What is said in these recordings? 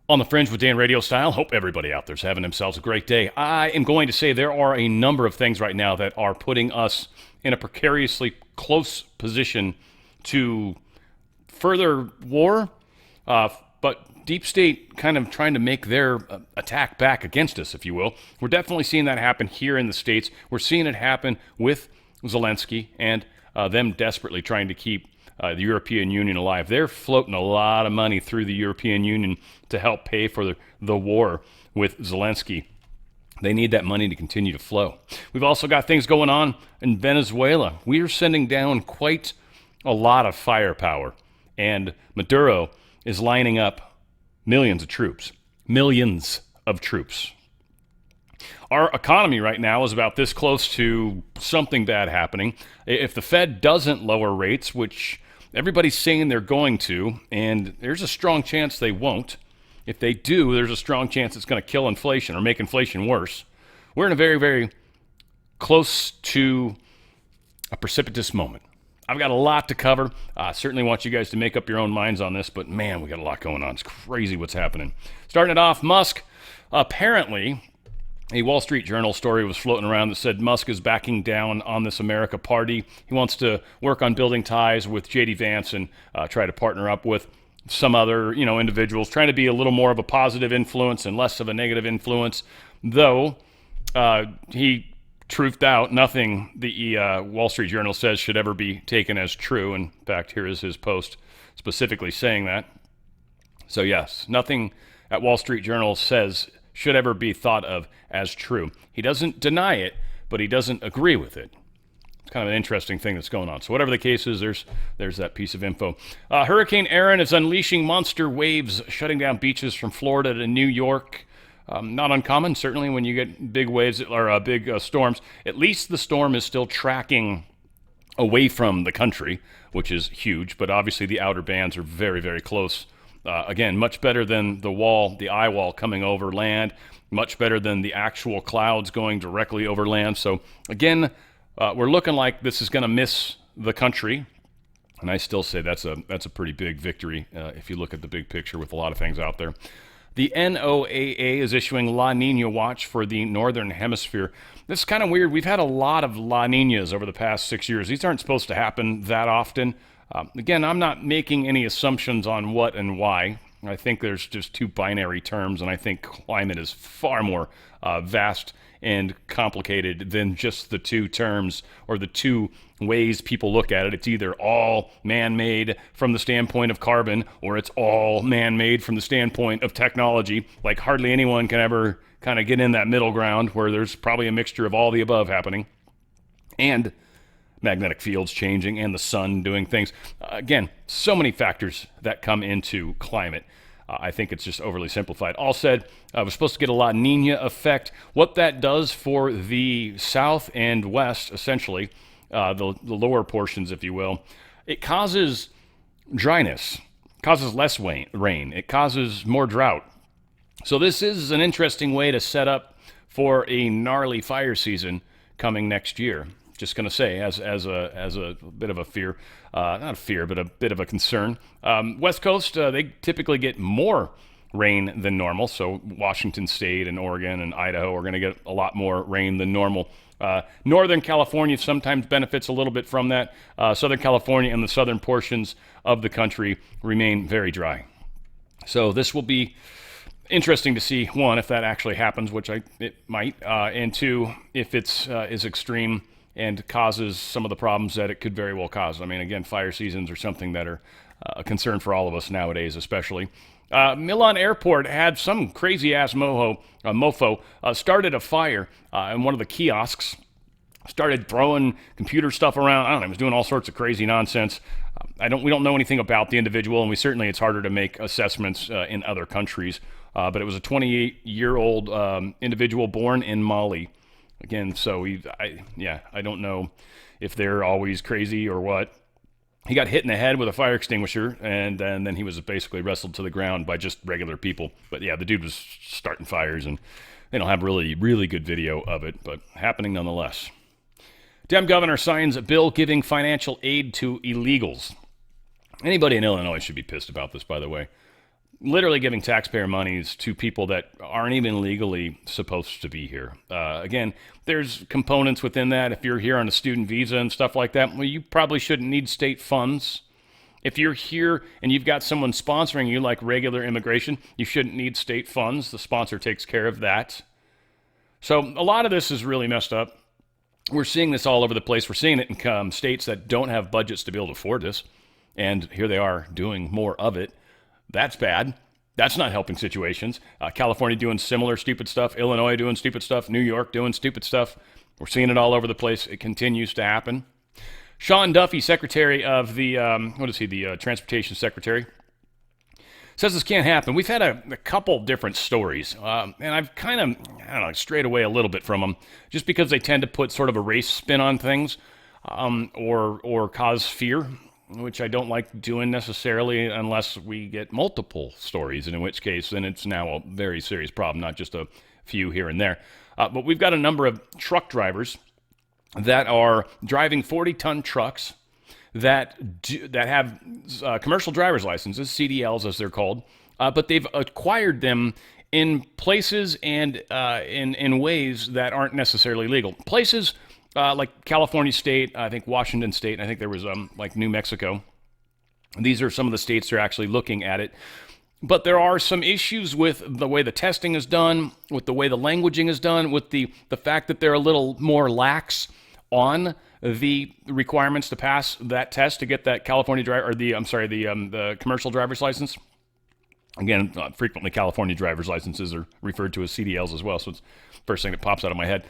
On the Fringe with Dan RadioStyle. Hope everybody out there's having themselves a great day. I am going to say there are a number of things right now that are putting us in a precariously close position to further war, but deep state kind of trying to make their attack back against us, if you will. We're definitely seeing that happen here in the States. We're seeing it happen with Zelensky and them desperately trying to keep the European Union alive. They're floating a lot of money through the European Union to help pay for the war with Zelensky. They need that money to continue to flow. We've also got things going on in Venezuela. We are sending down quite a lot of firepower, and Maduro is lining up millions of troops. Millions of troops. Our economy right now is about this close to something bad happening. If the Fed doesn't lower rates, which everybody's saying they're going to, and there's a strong chance they won't. If they do, there's a strong chance it's going to kill inflation or make inflation worse. We're in a very, very close to a precipitous moment. I've got a lot to cover. I certainly want you guys to make up your own minds on this, but man, we got a lot going on. It's crazy what's happening. Starting it off, Musk. Apparently, a Wall Street Journal story was floating around that said Musk is backing down on this America party. He wants to work on building ties with J.D. Vance and try to partner up with some other, individuals, trying to be a little more of a positive influence and less of a negative influence. Though he truthed out nothing the Wall Street Journal says should ever be taken as true. In fact, here is his post specifically saying that. So yes, nothing at Wall Street Journal says should ever be thought of as true. He doesn't deny it, but he doesn't agree with it. It's kind of an interesting thing that's going on. So whatever the case is, there's that piece of info. Hurricane Aaron is unleashing monster waves, shutting down beaches from Florida to New York. Not uncommon, certainly, when you get big waves or big storms. At least the storm is still tracking away from the country, which is huge. But obviously the outer bands are very, very close. Again, much better than the eye wall coming over land, much better than the actual clouds going directly over land. So again, we're looking like this is going to miss the country. And I still say that's a pretty big victory if you look at the big picture with a lot of things out there. The NOAA is issuing La Nina watch for the Northern Hemisphere. This is kind of weird. We've had a lot of La Ninas over the past 6 years. These aren't supposed to happen that often. Again, I'm not making any assumptions on what and why. I think there's just two binary terms, and I think climate is far more vast and complicated than just the two terms or the two ways people look at it. It's either all man-made from the standpoint of carbon, or it's all man-made from the standpoint of technology. Like hardly anyone can ever kind of get in that middle ground where there's probably a mixture of all the above happening. And magnetic fields changing and the sun doing things. Again, so many factors that come into climate. I think it's just overly simplified. All said, we're supposed to get a La Nina effect. What that does for the south and west, essentially, the lower portions, if you will, it causes dryness, causes less rain. It causes more drought. So this is an interesting way to set up for a gnarly fire season coming next year. Just going to say, as a bit of a fear, not a fear, but a bit of a concern. West Coast, they typically get more rain than normal. So Washington State and Oregon and Idaho are going to get a lot more rain than normal. Northern California sometimes benefits a little bit from that. Southern California and the southern portions of the country remain very dry. So this will be interesting to see, one, if that actually happens, which it might, and two, if it's is extreme and causes some of the problems that it could very well cause. I mean, again, fire seasons are something that are a concern for all of us nowadays, especially. Milan Airport had some crazy-ass mofo started a fire in one of the kiosks, started throwing computer stuff around. I don't know, he was doing all sorts of crazy nonsense. We don't know anything about the individual, and it's harder to make assessments in other countries. But it was a 28-year-old individual born in Mali. Again, so I don't know if they're always crazy or what. He got hit in the head with a fire extinguisher, and then he was basically wrestled to the ground by just regular people. But yeah, the dude was starting fires, and they don't have really, really good video of it, but happening nonetheless. Dem governor signs a bill giving financial aid to illegals. Anybody in Illinois should be pissed about this, by the way. literally giving taxpayer monies to people that aren't even legally supposed to be here. Again, there's components within that. If you're here on a student visa and stuff like that, well, you probably shouldn't need state funds. If you're here and you've got someone sponsoring you like regular immigration, you shouldn't need state funds. The sponsor takes care of that. So a lot of this is really messed up. We're seeing this all over the place. We're seeing it in states that don't have budgets to be able to afford this. And here they are doing more of it. That's bad. That's not helping situations. California doing similar stupid stuff. Illinois doing stupid stuff. New York doing stupid stuff. We're seeing it all over the place. It continues to happen. Sean Duffy, Secretary of the, the Transportation Secretary, says this can't happen. We've had a couple different stories, and I've kind of, strayed away a little bit from them, just because they tend to put sort of a race spin on things, or cause fear, which I don't like doing necessarily unless we get multiple stories, and in which case then it's now a very serious problem, not just a few here and there. But we've got a number of truck drivers that are driving 40-ton trucks that have commercial driver's licenses, CDLs as they're called, but they've acquired them in places and in ways that aren't necessarily legal. Places like California State, I think Washington State, and I think there was like New Mexico. These are some of the states that are actually looking at it. But there are some issues with the way the testing is done, with the way the languaging is done, with the fact that they're a little more lax on the requirements to pass that test to get that California driver, or the commercial driver's license. Again, frequently California driver's licenses are referred to as CDLs as well, so it's the first thing that pops out of my head.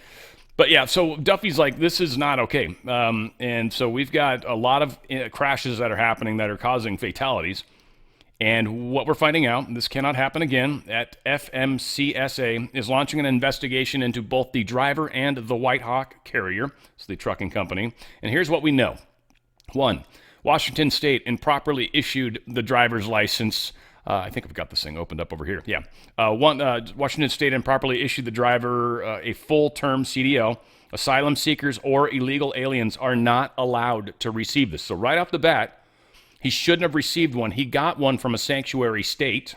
But yeah, so Duffy's like, this is not okay. And so we've got a lot of crashes that are happening that are causing fatalities. And what we're finding out, and this cannot happen again, at FMCSA is launching an investigation into both the driver and the White Hawk carrier, so the trucking company. And here's what we know. 1, Washington State improperly issued the driver's license. I think I've got this thing opened up over here. Yeah. Washington State improperly issued the driver a full-term CDL. Asylum seekers or illegal aliens are not allowed to receive this. So right off the bat, he shouldn't have received one. He got one from a sanctuary state.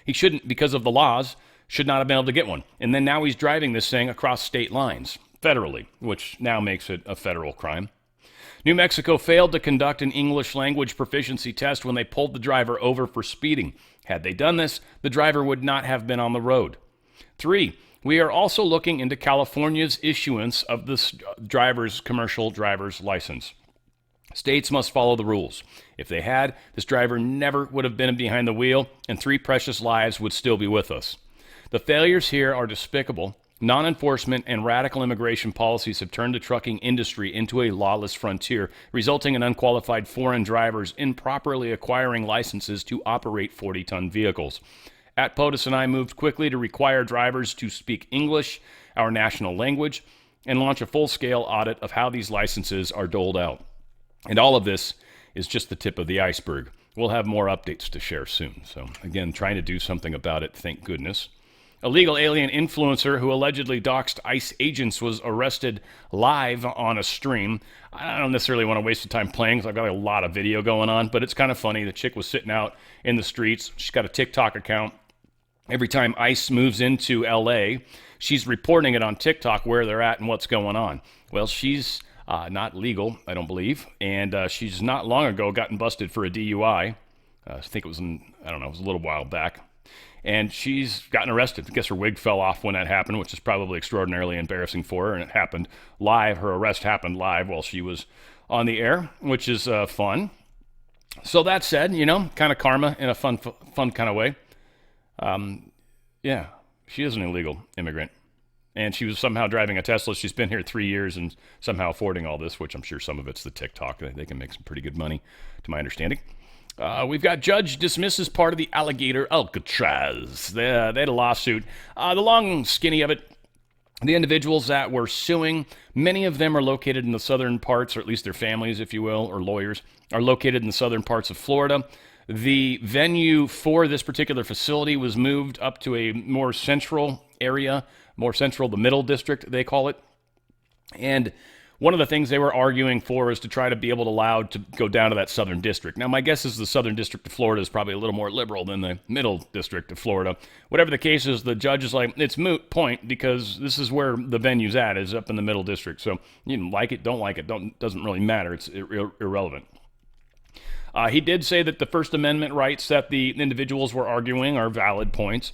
He shouldn't, because of the laws, should not have been able to get one. And then now he's driving this thing across state lines, federally, which now makes it a federal crime. New Mexico failed to conduct an English language proficiency test when they pulled the driver over for speeding. Had they done this, the driver would not have been on the road. 3, we are also looking into California's issuance of this commercial driver's license. States must follow the rules. If they had, this driver never would have been behind the wheel, and 3 precious lives would still be with us. The failures here are despicable. Non-enforcement and radical immigration policies have turned the trucking industry into a lawless frontier, resulting in unqualified foreign drivers improperly acquiring licenses to operate 40-ton vehicles. At POTUS and I moved quickly to require drivers to speak English, our national language, and launch a full-scale audit of how these licenses are doled out. And all of this is just the tip of the iceberg. We'll have more updates to share soon. So again, trying to do something about it, thank goodness. A legal alien influencer who allegedly doxed ICE agents was arrested live on a stream. I don't necessarily want to waste the time playing because I've got a lot of video going on, but it's kind of funny. The chick was sitting out in the streets. She's got a TikTok account. Every time ICE moves into LA, she's reporting it on TikTok where they're at and what's going on. Well, she's not legal, I don't believe, and she's not long ago gotten busted for a DUI. I think it was it was a little while back. And she's gotten arrested. I guess her wig fell off when that happened, which is probably extraordinarily embarrassing for her, and it happened live. Her arrest happened live while she was on the air, which is fun. So that said, kind of karma in a fun kind of way. Yeah, she is an illegal immigrant. And she was somehow driving a Tesla. She's been here 3 years and somehow affording all this, which I'm sure some of it's the TikTok. They can make some pretty good money, to my understanding. We've got judge dismisses part of the alligator Alcatraz. They had a lawsuit. The long skinny of it, the individuals that were suing, many of them are located in the southern parts, or at least their families, if you will, or lawyers, are located in the southern parts of Florida. The venue for this particular facility was moved up to a more central area, the middle district, they call it. And one of the things they were arguing for is to try to be able to allow to go down to that southern district. Now, my guess is the southern district of Florida is probably a little more liberal than the middle district of Florida. Whatever the case is, the judge is like, it's moot point because this is where the venue's at, is up in the middle district. So you like it, don't like it, doesn't really matter. It's irrelevant. He did say that the First Amendment rights that the individuals were arguing are valid points.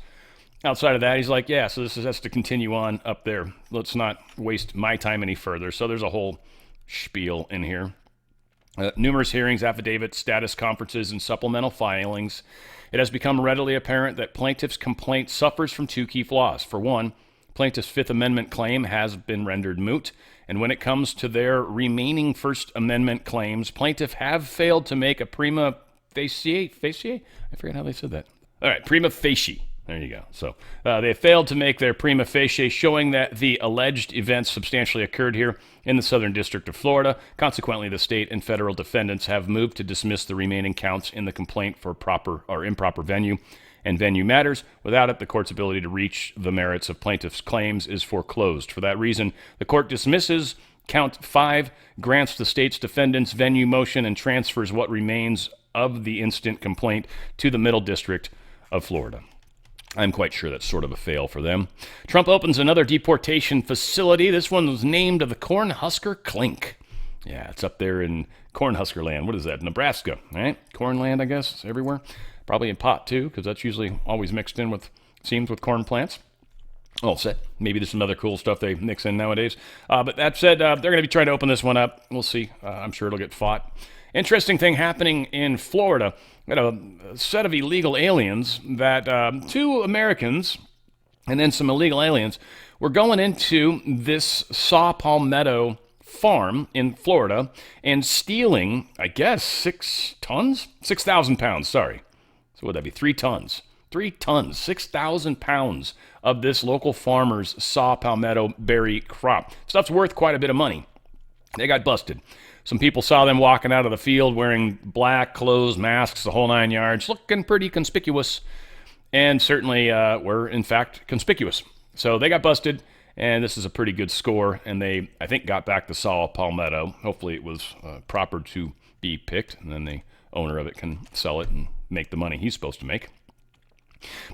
Outside of that, he's like, yeah, so this has to continue on up there. Let's not waste my time any further. So there's a whole spiel in here. Numerous hearings, affidavits, status conferences, and supplemental filings. It has become readily apparent that plaintiff's complaint suffers from two key flaws. For one, plaintiff's Fifth Amendment claim has been rendered moot. And when it comes to their remaining First Amendment claims, plaintiff have failed to make a prima facie? I forget how they said that. All right, prima facie. There you go. So they failed to make their prima facie, showing that the alleged events substantially occurred here in the Southern District of Florida. Consequently, the state and federal defendants have moved to dismiss the remaining counts in the complaint for proper or improper venue and venue matters. Without it, the court's ability to reach the merits of plaintiff's claims is foreclosed. For that reason, the court dismisses count 5, grants the state's defendants venue motion, and transfers what remains of the instant complaint to the Middle District of Florida. I'm quite sure that's sort of a fail for them. Trump opens another deportation facility. This one was named the Cornhusker Clink. Yeah, it's up there in Cornhusker land. What is that? Nebraska, right? Cornland, I guess. It's everywhere. Probably in pot, too, because that's usually always mixed in with, seems with corn plants. All set. Maybe there's some other cool stuff they mix in nowadays. But that said, they're going to be trying to open this one up. We'll see. I'm sure it'll get fought. Interesting thing happening in Florida. Got a set of illegal aliens that 2 Americans and then some illegal aliens were going into this saw palmetto farm in Florida and stealing, I guess, 6,000 pounds, sorry. So what would that be? 3 tons. 3 tons, 6,000 pounds of this local farmer's saw palmetto berry crop. Stuff's worth quite a bit of money. They got busted. Some people saw them walking out of the field wearing black clothes, masks, the whole 9 yards, looking pretty conspicuous, and certainly were, in fact, conspicuous. So they got busted, and this is a pretty good score, and they, I think, got back the saw palmetto. Hopefully it was proper to be picked, and then the owner of it can sell it and make the money he's supposed to make.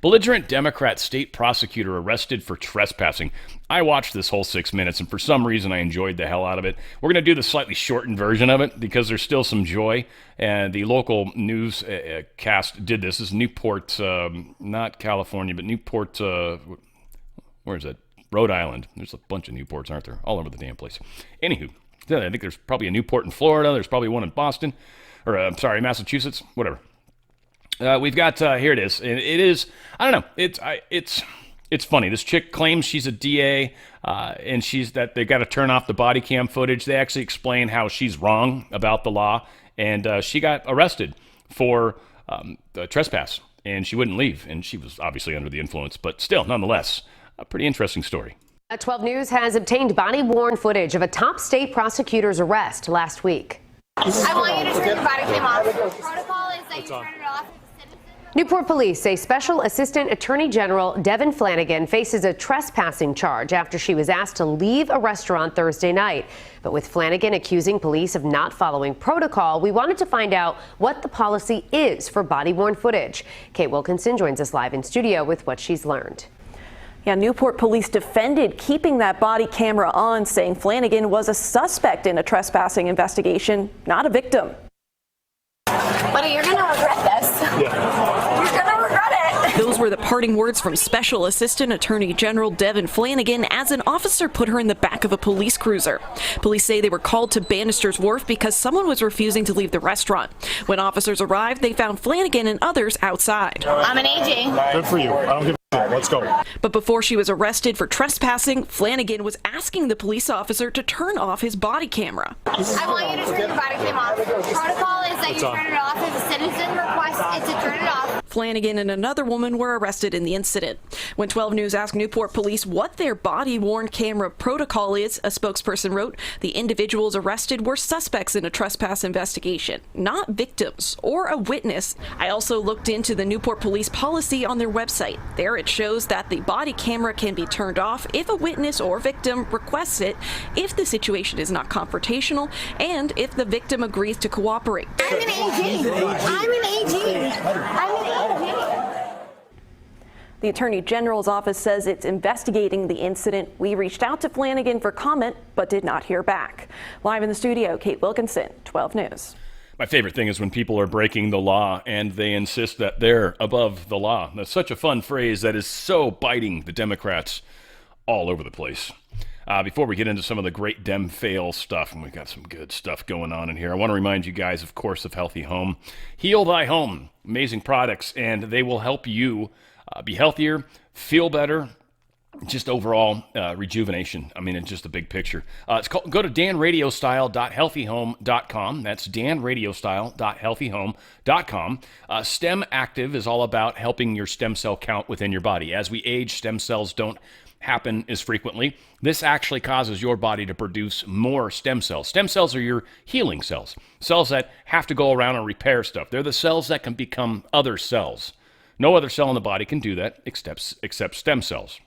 Belligerent Democrat state prosecutor arrested for trespassing. I watched this whole 6 minutes, and for some reason I enjoyed the hell out of it. We're going to do the slightly shortened version of it because there's still some joy. And the local news cast did this. This is Newport, not California, but Newport, where is it? Rhode Island. There's a bunch of Newports, aren't there? All over the damn place. Anywho, I think there's probably a Newport in Florida. There's probably one in Boston. Or, Massachusetts. Whatever. We've got, here it is. It is, I don't know, it's funny. This chick claims she's a DA, and they've got to turn off the body cam footage. They actually explain how she's wrong about the law, and she got arrested for trespass, and she wouldn't leave, and she was obviously under the influence, but still, nonetheless, a pretty interesting story. 12 News has obtained body-worn footage of a top state prosecutor's arrest last week. I want you to turn your body cam off. Protocol is that you turn it off. Newport police say Special Assistant Attorney General Devin Flanagan faces a trespassing charge after she was asked to leave a restaurant Thursday night. But with Flanagan accusing police of not following protocol, we wanted to find out what the policy is for body-worn footage. Kate Wilkinson joins us live in studio with what she's learned. Yeah, Newport police defended keeping that body camera on, saying Flanagan was a suspect in a trespassing investigation, not a victim. Buddy, you're going to regret this. Yeah. You're going to regret it. Those were the parting words from Special Assistant Attorney General Devin Flanagan as an officer put her in the back of a police cruiser. Police say they were called to Bannister's Wharf because someone was refusing to leave the restaurant. When officers arrived, they found Flanagan and others outside. I'm an AG. Good for you. I don't give a shit. Let's go. But before she was arrested for trespassing, Flanagan was asking the police officer to turn off his body camera. I want you to turn your body cam off. Protocol is that you turn it off. If a citizen requests it to turn it off. Flanagan and another woman were arrested in the incident. When 12 News asked Newport police what their body-worn camera protocol is, a spokesperson wrote, the individuals arrested were suspects in a trespass investigation, not victims or a witness. I also looked into the Newport police policy on their website. There it shows that the body camera can be turned off if a witness or victim requests it, if the situation is not confrontational, and if the victim agrees to cooperate. I'm an AG. I'm an AG. I'm an AG. The Attorney General's office says it's investigating the incident. We reached out to Flanagan for comment, but did not hear back. Live in the studio, Kate Wilkinson, 12 News. My favorite thing is when people are breaking the law and they insist that they're above the law. That's such a fun phrase that is so biting the Democrats all over the place. Before we get into some of the great Dem fail stuff, and we've got some good stuff going on in here, I want to remind you guys, of course, of Healthy Home. Heal Thy Home. Amazing products, and they will help you be healthier, feel better, just overall rejuvenation. I mean, it's just a big picture. Go to danradiostyle.healthyhome.com. That's danradiostyle.healthyhome.com. STEM Active is all about helping your stem cell count within your body. As we age, stem cells don't happen as frequently. This actually causes your body to produce more stem cells. Stem cells are your healing cells, cells that have to go around and repair stuff. They're the cells that can become other cells. No other cell in the body can do that except stem cells.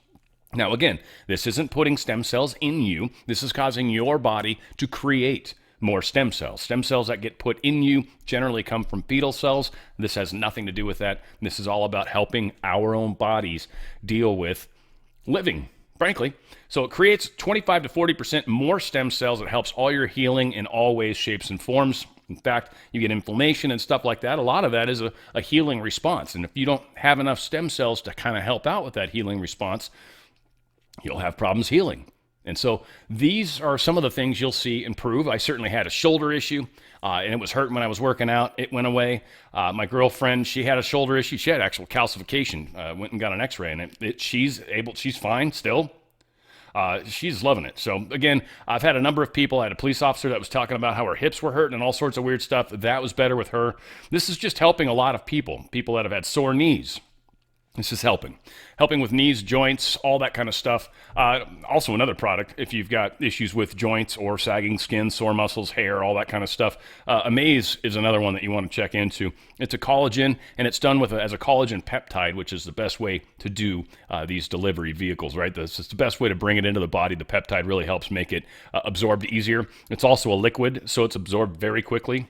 Now, again, this isn't putting stem cells in you. This is causing your body to create more stem cells. Stem cells that get put in you generally come from fetal cells. This has nothing to do with that. This is all about helping our own bodies deal with living, frankly. So it creates 25 to 40% more stem cells. It helps all your healing in all ways, shapes, and forms. In fact, you get inflammation and stuff like that. A lot of that is a healing response. And if you don't have enough stem cells to kind of help out with that healing response, you'll have problems healing. And so these are some of the things you'll see improve. I certainly had a shoulder issue, and it was hurting when I was working out. It went away. My girlfriend, she had a shoulder issue. She had actual calcification. Went and got an x-ray, and she's fine still. She's loving it. So again, I've had a number of people. I had a police officer that was talking about how her hips were hurting and all sorts of weird stuff. That was better with her. This is just helping a lot of people that have had sore knees. This is helping with knees, joints, all that kind of stuff. Also another product, if you've got issues with joints or sagging skin, sore muscles, hair, all that kind of stuff. Amaze is another one that you want to check into. It's a collagen, and it's done as a collagen peptide, which is the best way to do these delivery vehicles, right? This is the best way to bring it into the body. The peptide really helps make it absorbed easier. It's also a liquid, so it's absorbed very quickly.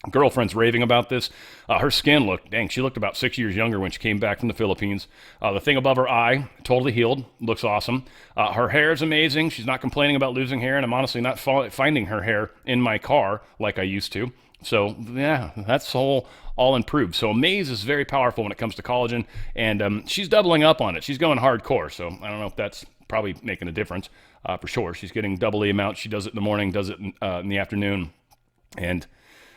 Girlfriend's raving about this. Her skin she looked about 6 years younger when she came back from the Philippines. The thing above her eye, totally healed, looks awesome. Her hair is amazing. She's not complaining about losing hair, and I'm honestly not finding her hair in my car like I used to. So yeah, that's all improved. So Amaze is very powerful when it comes to collagen, and she's doubling up on it. She's going hardcore, so I don't know if that's probably making a difference for sure. She's getting double the amount. She does it in the morning, does it in the afternoon, and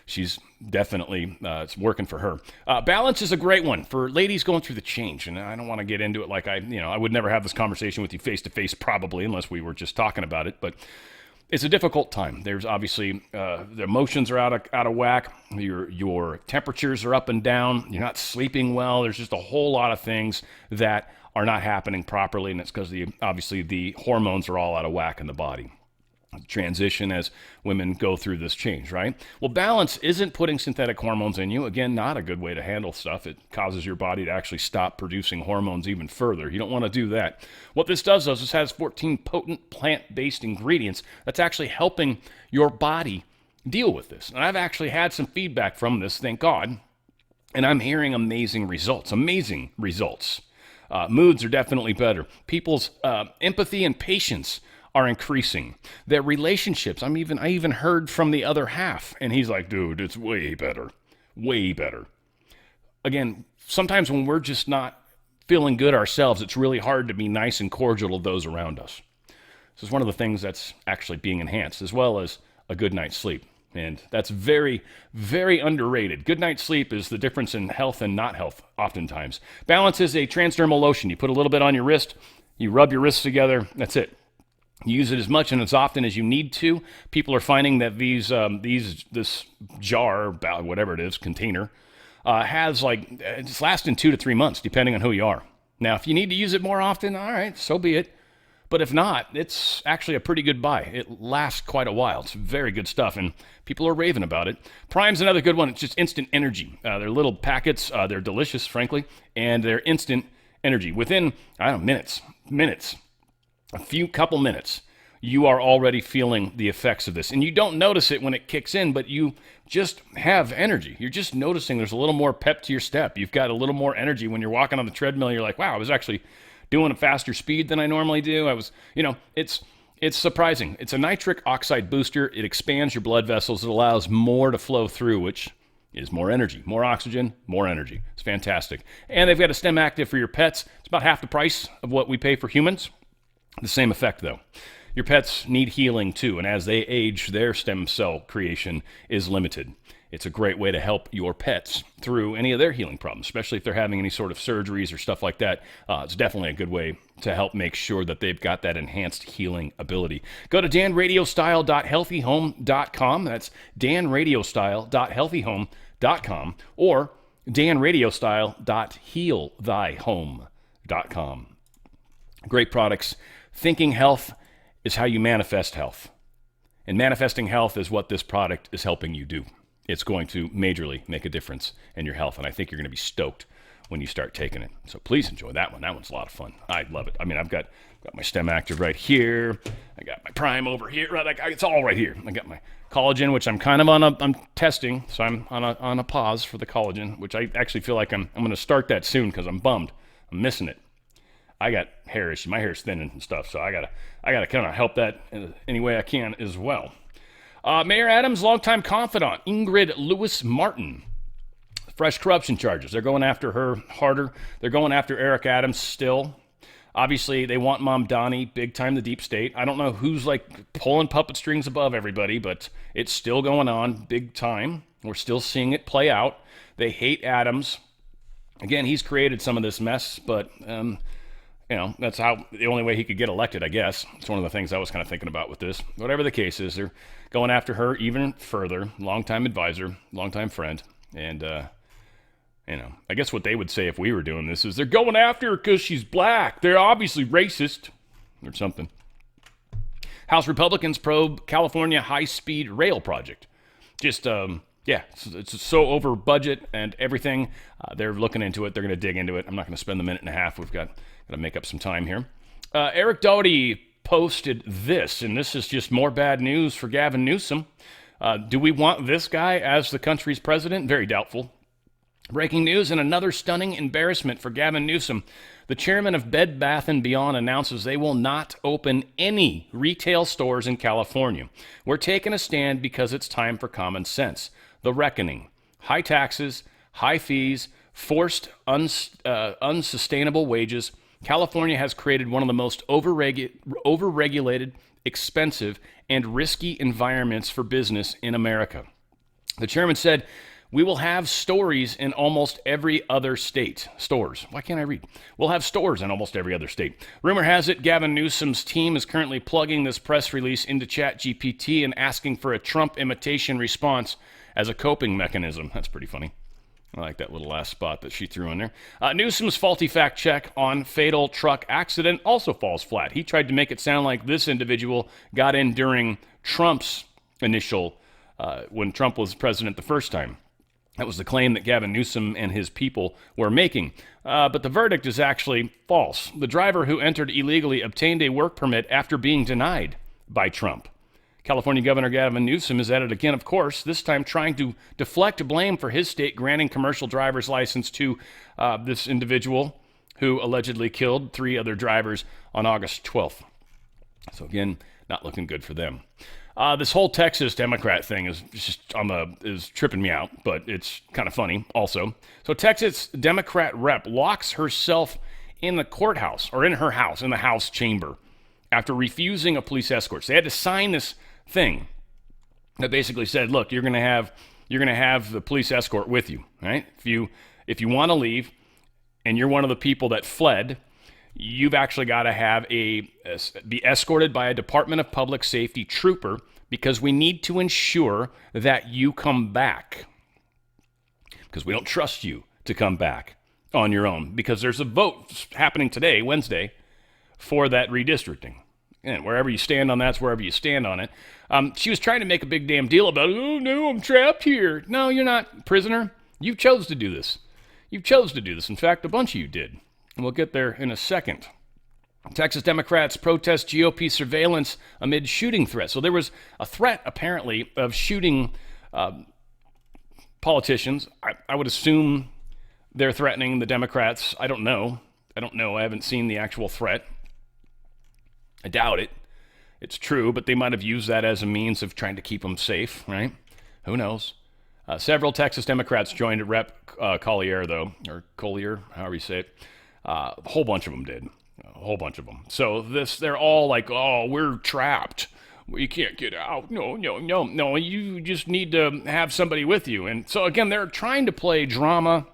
she's definitely, it's working for her. Balance is a great one for ladies going through the change. And I don't want to get into it like I would never have this conversation with you face to face probably unless we were just talking about it. But it's a difficult time. There's obviously, the emotions are out of whack. Your temperatures are up and down. You're not sleeping well. There's just a whole lot of things that are not happening properly. And it's because obviously the hormones are all out of whack in the body. Transition as women go through this change, right? Well, balance isn't putting synthetic hormones in you. Again, not a good way to handle stuff. It causes your body to actually stop producing hormones even further. You don't want to do that. What this does is this has 14 potent plant-based ingredients that's actually helping your body deal with this. And I've actually had some feedback from this, thank God, and I'm hearing amazing results. Moods are definitely better. People's empathy and patience are increasing. Their relationships, I even heard from the other half, and he's like, dude, it's way better. Again, sometimes when we're just not feeling good ourselves, it's really hard to be nice and cordial to those around us. This is one of the things that's actually being enhanced, as well as a good night's sleep. And that's very, very underrated. Good night's sleep is the difference in health and not health, oftentimes. Balance is a transdermal lotion. You put a little bit on your wrist, you rub your wrists together, that's it. You use it as much and as often as you need to. People are finding that this jar, whatever it is, container, has it's lasting 2 to 3 months, depending on who you are. Now, if you need to use it more often, all right, so be it. But if not, it's actually a pretty good buy. It lasts quite a while. It's very good stuff, and people are raving about it. Prime's another good one. It's just instant energy. They're little packets. They're delicious, frankly, and they're instant energy. Within, minutes, a couple minutes, you are already feeling the effects of this. And you don't notice it when it kicks in, but you just have energy. You're just noticing there's a little more pep to your step. You've got a little more energy when you're walking on the treadmill. You're like, wow, I was actually doing a faster speed than I normally do. It's surprising. It's a nitric oxide booster. It expands your blood vessels. It allows more to flow through, which is more energy, more oxygen, more energy. It's fantastic. And they've got a stem active for your pets. It's about half the price of what we pay for humans. The same effect, though. Your pets need healing, too, and as they age, their stem cell creation is limited. It's a great way to help your pets through any of their healing problems, especially if they're having any sort of surgeries or stuff like that. It's definitely a good way to help make sure that they've got that enhanced healing ability. Go to danradiostyle.healthyhome.com. That's danradiostyle.healthyhome.com or danradiostyle.healthyhome.com. Great products. Thinking health is how you manifest health. And manifesting health is what this product is helping you do. It's going to majorly make a difference in your health, and I think you're going to be stoked when you start taking it. So please enjoy that one. That one's a lot of fun. I love it. I mean, I've got my stem active right here. I got my prime over here. It's all right here. I got my collagen, which I'm kind of I'm testing, so I'm on a pause for the collagen, which I actually feel like I'm going to start that soon because I'm bummed. I'm missing it. I got hair issues. My hair's thinning and stuff, so I gotta kind of help that any way I can as well. Mayor Adams' longtime confidant, Ingrid Lewis-Martin. Fresh corruption charges. They're going after her harder. They're going after Eric Adams still. Obviously, they want Mom Donnie, big time the deep state. I don't know who's pulling puppet strings above everybody, but it's still going on big time. We're still seeing it play out. They hate Adams. Again, he's created some of this mess, but that's the only way he could get elected, I guess. It's one of the things I was kind of thinking about with this. Whatever the case is, they're going after her even further. Longtime advisor, longtime friend. And, I guess what they would say if we were doing this is they're going after her because she's black. They're obviously racist or something. House Republicans probe California high-speed rail project. Just, it's so over budget and everything. They're looking into it. They're going to dig into it. I'm not going to spend the minute and a half. We've got to make up some time here. Eric Doherty posted this, and this is just more bad news for Gavin Newsom. Do we want this guy as the country's president? Very doubtful. Breaking news and another stunning embarrassment for Gavin Newsom. The chairman of Bed Bath & Beyond announces they will not open any retail stores in California. We're taking a stand because it's time for common sense. The reckoning. High taxes, high fees, forced unsustainable wages. California has created one of the most overregulated, expensive, and risky environments for business in America. The chairman said, we will have stores in almost every other state. Stores. Why can't I read? We'll have stores in almost every other state. Rumor has it Gavin Newsom's team is currently plugging this press release into ChatGPT and asking for a Trump imitation response as a coping mechanism. That's pretty funny. I like that little last spot that she threw in there. Newsom's faulty fact check on fatal truck accident also falls flat. He tried to make it sound like this individual got in during Trump's initial, when Trump was president the first time. That was the claim that Gavin Newsom and his people were making. But the verdict is actually false. The driver who entered illegally obtained a work permit after being denied by Trump. California Governor Gavin Newsom is at it again, of course, this time trying to deflect blame for his state granting commercial driver's license to this individual who allegedly killed 3 other drivers on August 12th. So again, not looking good for them. This whole Texas Democrat thing is just is tripping me out, but it's kind of funny also. So Texas Democrat rep locks herself in the courthouse, or in her house, in the House chamber, after refusing a police escort. So they had to sign this thing that basically said, look, you're going to have the police escort with you, right? If you want to leave and you're one of the people that fled, you've actually got to be escorted by a Department of Public Safety trooper because we need to ensure that you come back. because we don't trust you to come back on your own, because there's a vote happening today, Wednesday, for that redistricting. And wherever you stand on that's wherever you stand on it. She was trying to make a big damn deal about, oh, no, I'm trapped here. No, you're not, prisoner. You chose to do this. You chose to do this. In fact, a bunch of you did. And we'll get there in a second. Texas Democrats protest GOP surveillance amid shooting threats. So there was a threat, apparently, of shooting politicians. I would assume they're threatening the Democrats. I don't know. I haven't seen the actual threat. I doubt it. It's true, but they might have used that as a means of trying to keep them safe, right? Who knows? Several Texas Democrats joined Rep. Collier, though, or Collier, however you say it. A whole bunch of them did. A whole bunch of them. So they're all like, oh, we're trapped. We can't get out. No. You just need to have somebody with you. And so, again, they're trying to play drama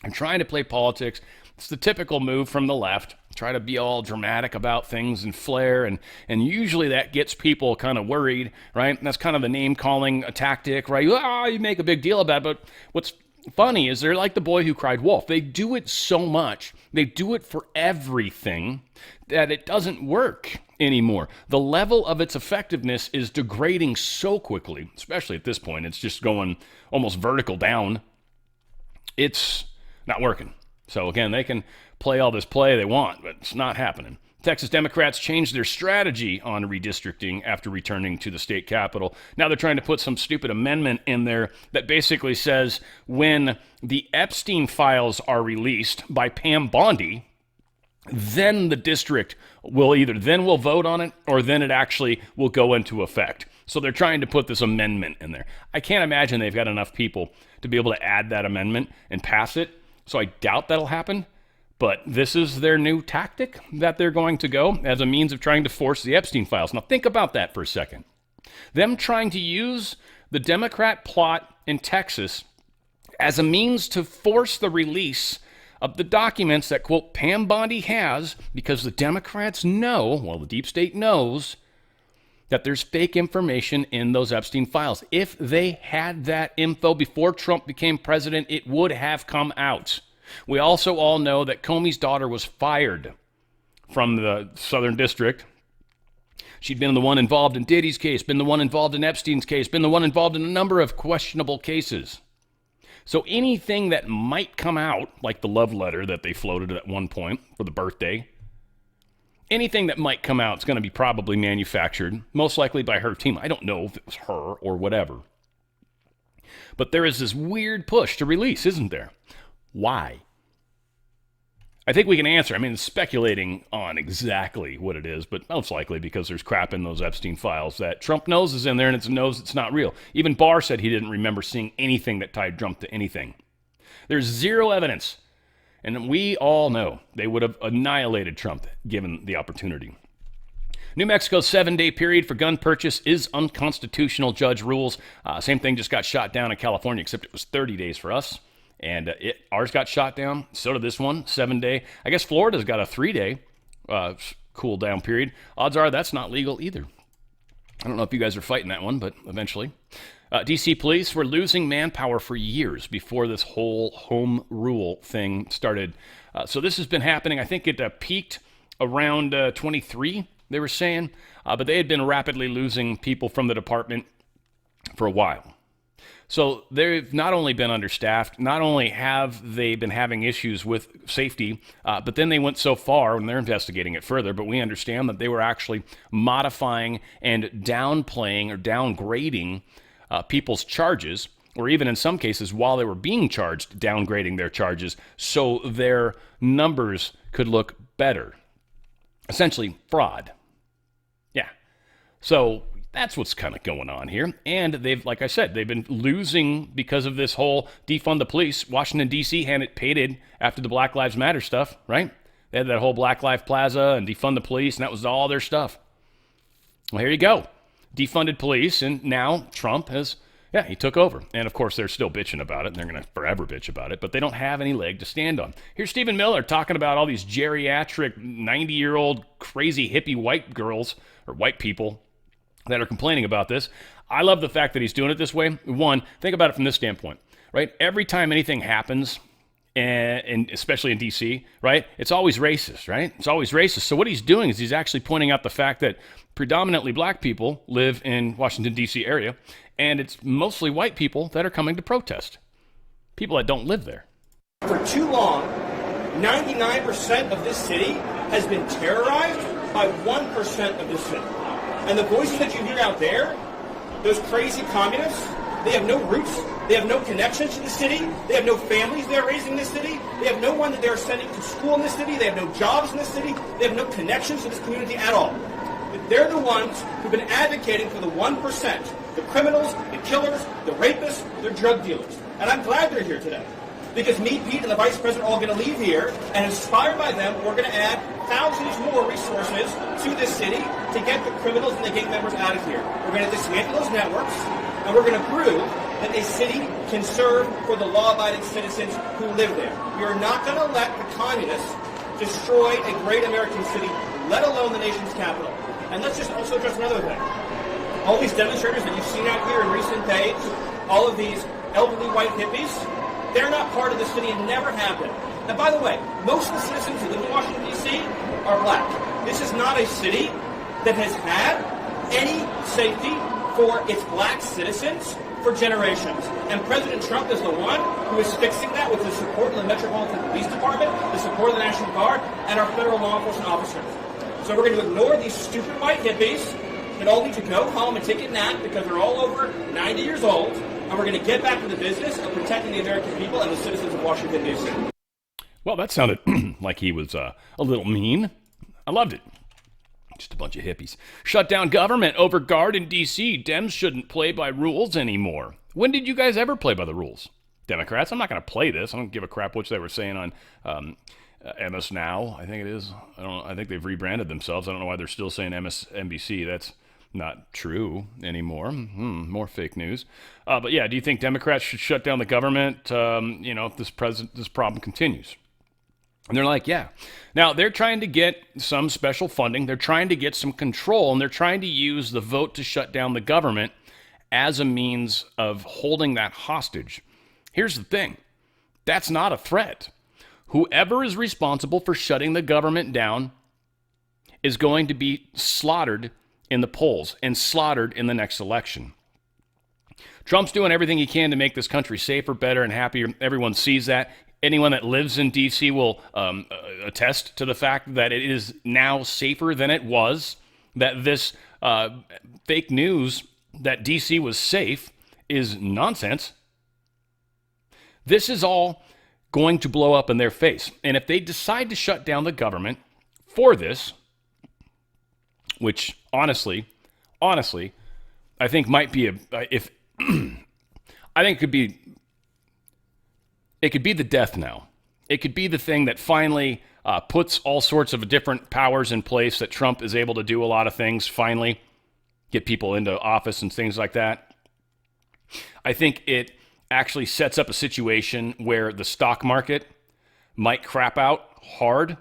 and trying to play politics. It's the typical move from the left. Try to be all dramatic about things and flair, and usually that gets people kind of worried, right? And that's kind of the name-calling tactic, right? You make a big deal about it, but what's funny is they're like the boy who cried wolf. They do it so much, they do it for everything, that it doesn't work anymore. The level of its effectiveness is degrading so quickly, especially at this point. It's just going almost vertical down. It's not working. So again, they can play all this play they want, but it's not happening. Texas Democrats changed their strategy on redistricting after returning to the state capitol. Now they're trying to put some stupid amendment in there that basically says when the Epstein files are released by Pam Bondi, then the district will we'll vote on it, or then it actually will go into effect. So they're trying to put this amendment in there. I can't imagine they've got enough people to be able to add that amendment and pass it. So I doubt that'll happen. But this is their new tactic that they're going to go as a means of trying to force the Epstein files. Now think about that for a second. Them trying to use the Democrat plot in Texas as a means to force the release of the documents that, quote, Pam Bondi has, because the Democrats know, well, the deep state knows, that there's fake information in those Epstein files. If they had that info before Trump became president, it would have come out. We also all know that Comey's daughter was fired from the Southern District. She'd been the one involved in Diddy's case, been the one involved in Epstein's case, been the one involved in a number of questionable cases. So anything that might come out, like the love letter that they floated at one point for the birthday, anything that might come out is going to be probably manufactured, most likely by her team. I don't know if it was her or whatever. But there is this weird push to release, isn't there? Why? I think we can answer. I mean, it's speculating on exactly what it is, but most likely because there's crap in those Epstein files that Trump knows is in there, and it knows it's not real. Even Barr said he didn't remember seeing anything that tied Trump to anything. There's zero evidence, and we all know they would have annihilated Trump given the opportunity. New Mexico's 7-day period for gun purchase is unconstitutional, judge rules. Same thing just got shot down in California, except it was 30 days for us. And ours got shot down. So did this one, 7-day. I guess Florida's got a 3-day cool down period. Odds are that's not legal either. I don't know if you guys are fighting that one, but eventually. D.C. police were losing manpower for years before this whole home rule thing started. So this has been happening. I think it peaked around 23, they were saying. But they had been rapidly losing people from the department for a while. So they've not only been understaffed, not only have they been having issues with safety, but then they went so far, and they're investigating it further, but we understand that they were actually modifying and downplaying or downgrading people's charges, or even in some cases, while they were being charged, downgrading their charges so their numbers could look better. Essentially, fraud. Yeah. So that's what's kind of going on here. And they've, like I said, they've been losing because of this whole defund the police. Washington, D.C. had it painted after the Black Lives Matter stuff, right? They had that whole Black Lives Plaza and defund the police, and that was all their stuff. Well, here you go. Defunded police, and now Trump has, he took over. And, of course, they're still bitching about it, and they're going to forever bitch about it, but they don't have any leg to stand on. Here's Stephen Miller talking about all these geriatric, 90-year-old, crazy hippie white girls, or white people, that are complaining about this. I love the fact that he's doing it this way. One, think about it from this standpoint. right? Every time anything happens, and especially in D.C., right, it's always racist, right? It's always racist. So what he's doing is he's actually pointing out the fact that predominantly black people live in Washington, D.C. area, and it's mostly white people that are coming to protest. People that don't live there. For too long, 99% of this city has been terrorized by 1% of this city. And the voices that you hear out there, those crazy communists, they have no roots, they have no connections to the city, they have no families they're raising in this city, they have no one that they're sending to school in this city, they have no jobs in this city, they have no connections to this community at all. They're the ones who've been advocating for the 1%, the criminals, the killers, the rapists, the drug dealers. And I'm glad they're here today. Because me, Pete, and the Vice President are all going to leave here, and inspired by them, we're going to add thousands more resources to this city to get the criminals and the gang members out of here. We're going to dismantle those networks, and we're going to prove that a city can serve for the law-abiding citizens who live there. We are not going to let the communists destroy a great American city, let alone the nation's capital. And let's just also address another thing. All these demonstrators that you've seen out here in recent days, all of these elderly white hippies, they're not part of the city and never have been. And by the way, most of the citizens who live in Washington, D.C. are black. This is not a city that has had any safety for its black citizens for generations. And President Trump is the one who is fixing that with the support of the Metropolitan Police Department, the support of the National Guard, and our federal law enforcement officers. So we're going to ignore these stupid white hippies that all need to go home and take a nap because they're all over 90 years old. And we're going to get back to the business of protecting the American people and the citizens of Washington, D.C. Well, that sounded like he was a little mean. I loved it. Just a bunch of hippies. Shut down government over guard in D.C. Dems shouldn't play by rules anymore. When did you guys ever play by the rules? Democrats, I'm not going to play this. I don't give a crap which they were saying on MS Now, I think it is. I think they've rebranded themselves. I don't know why they're still saying MSNBC. That's not true anymore. More fake news. But yeah, do you think Democrats should shut down the government, if this problem continues? And they're like, yeah. Now, they're trying to get some special funding. They're trying to get some control, and they're trying to use the vote to shut down the government as a means of holding that hostage. Here's the thing. That's not a threat. Whoever is responsible for shutting the government down is going to be slaughtered in the polls and slaughtered in the next election. Trump's doing everything he can to make this country safer, better, and happier. Everyone sees that. Anyone that lives in D.C. will attest to the fact that it is now safer than it was, that this fake news that D.C. was safe is nonsense. This is all going to blow up in their face. And if they decide to shut down the government for this, which honestly, I think might be I think it could be the death knell. It could be the thing that finally puts all sorts of different powers in place, that Trump is able to do a lot of things, finally get people into office and things like that. I think it actually sets up a situation where the stock market might crap out hard.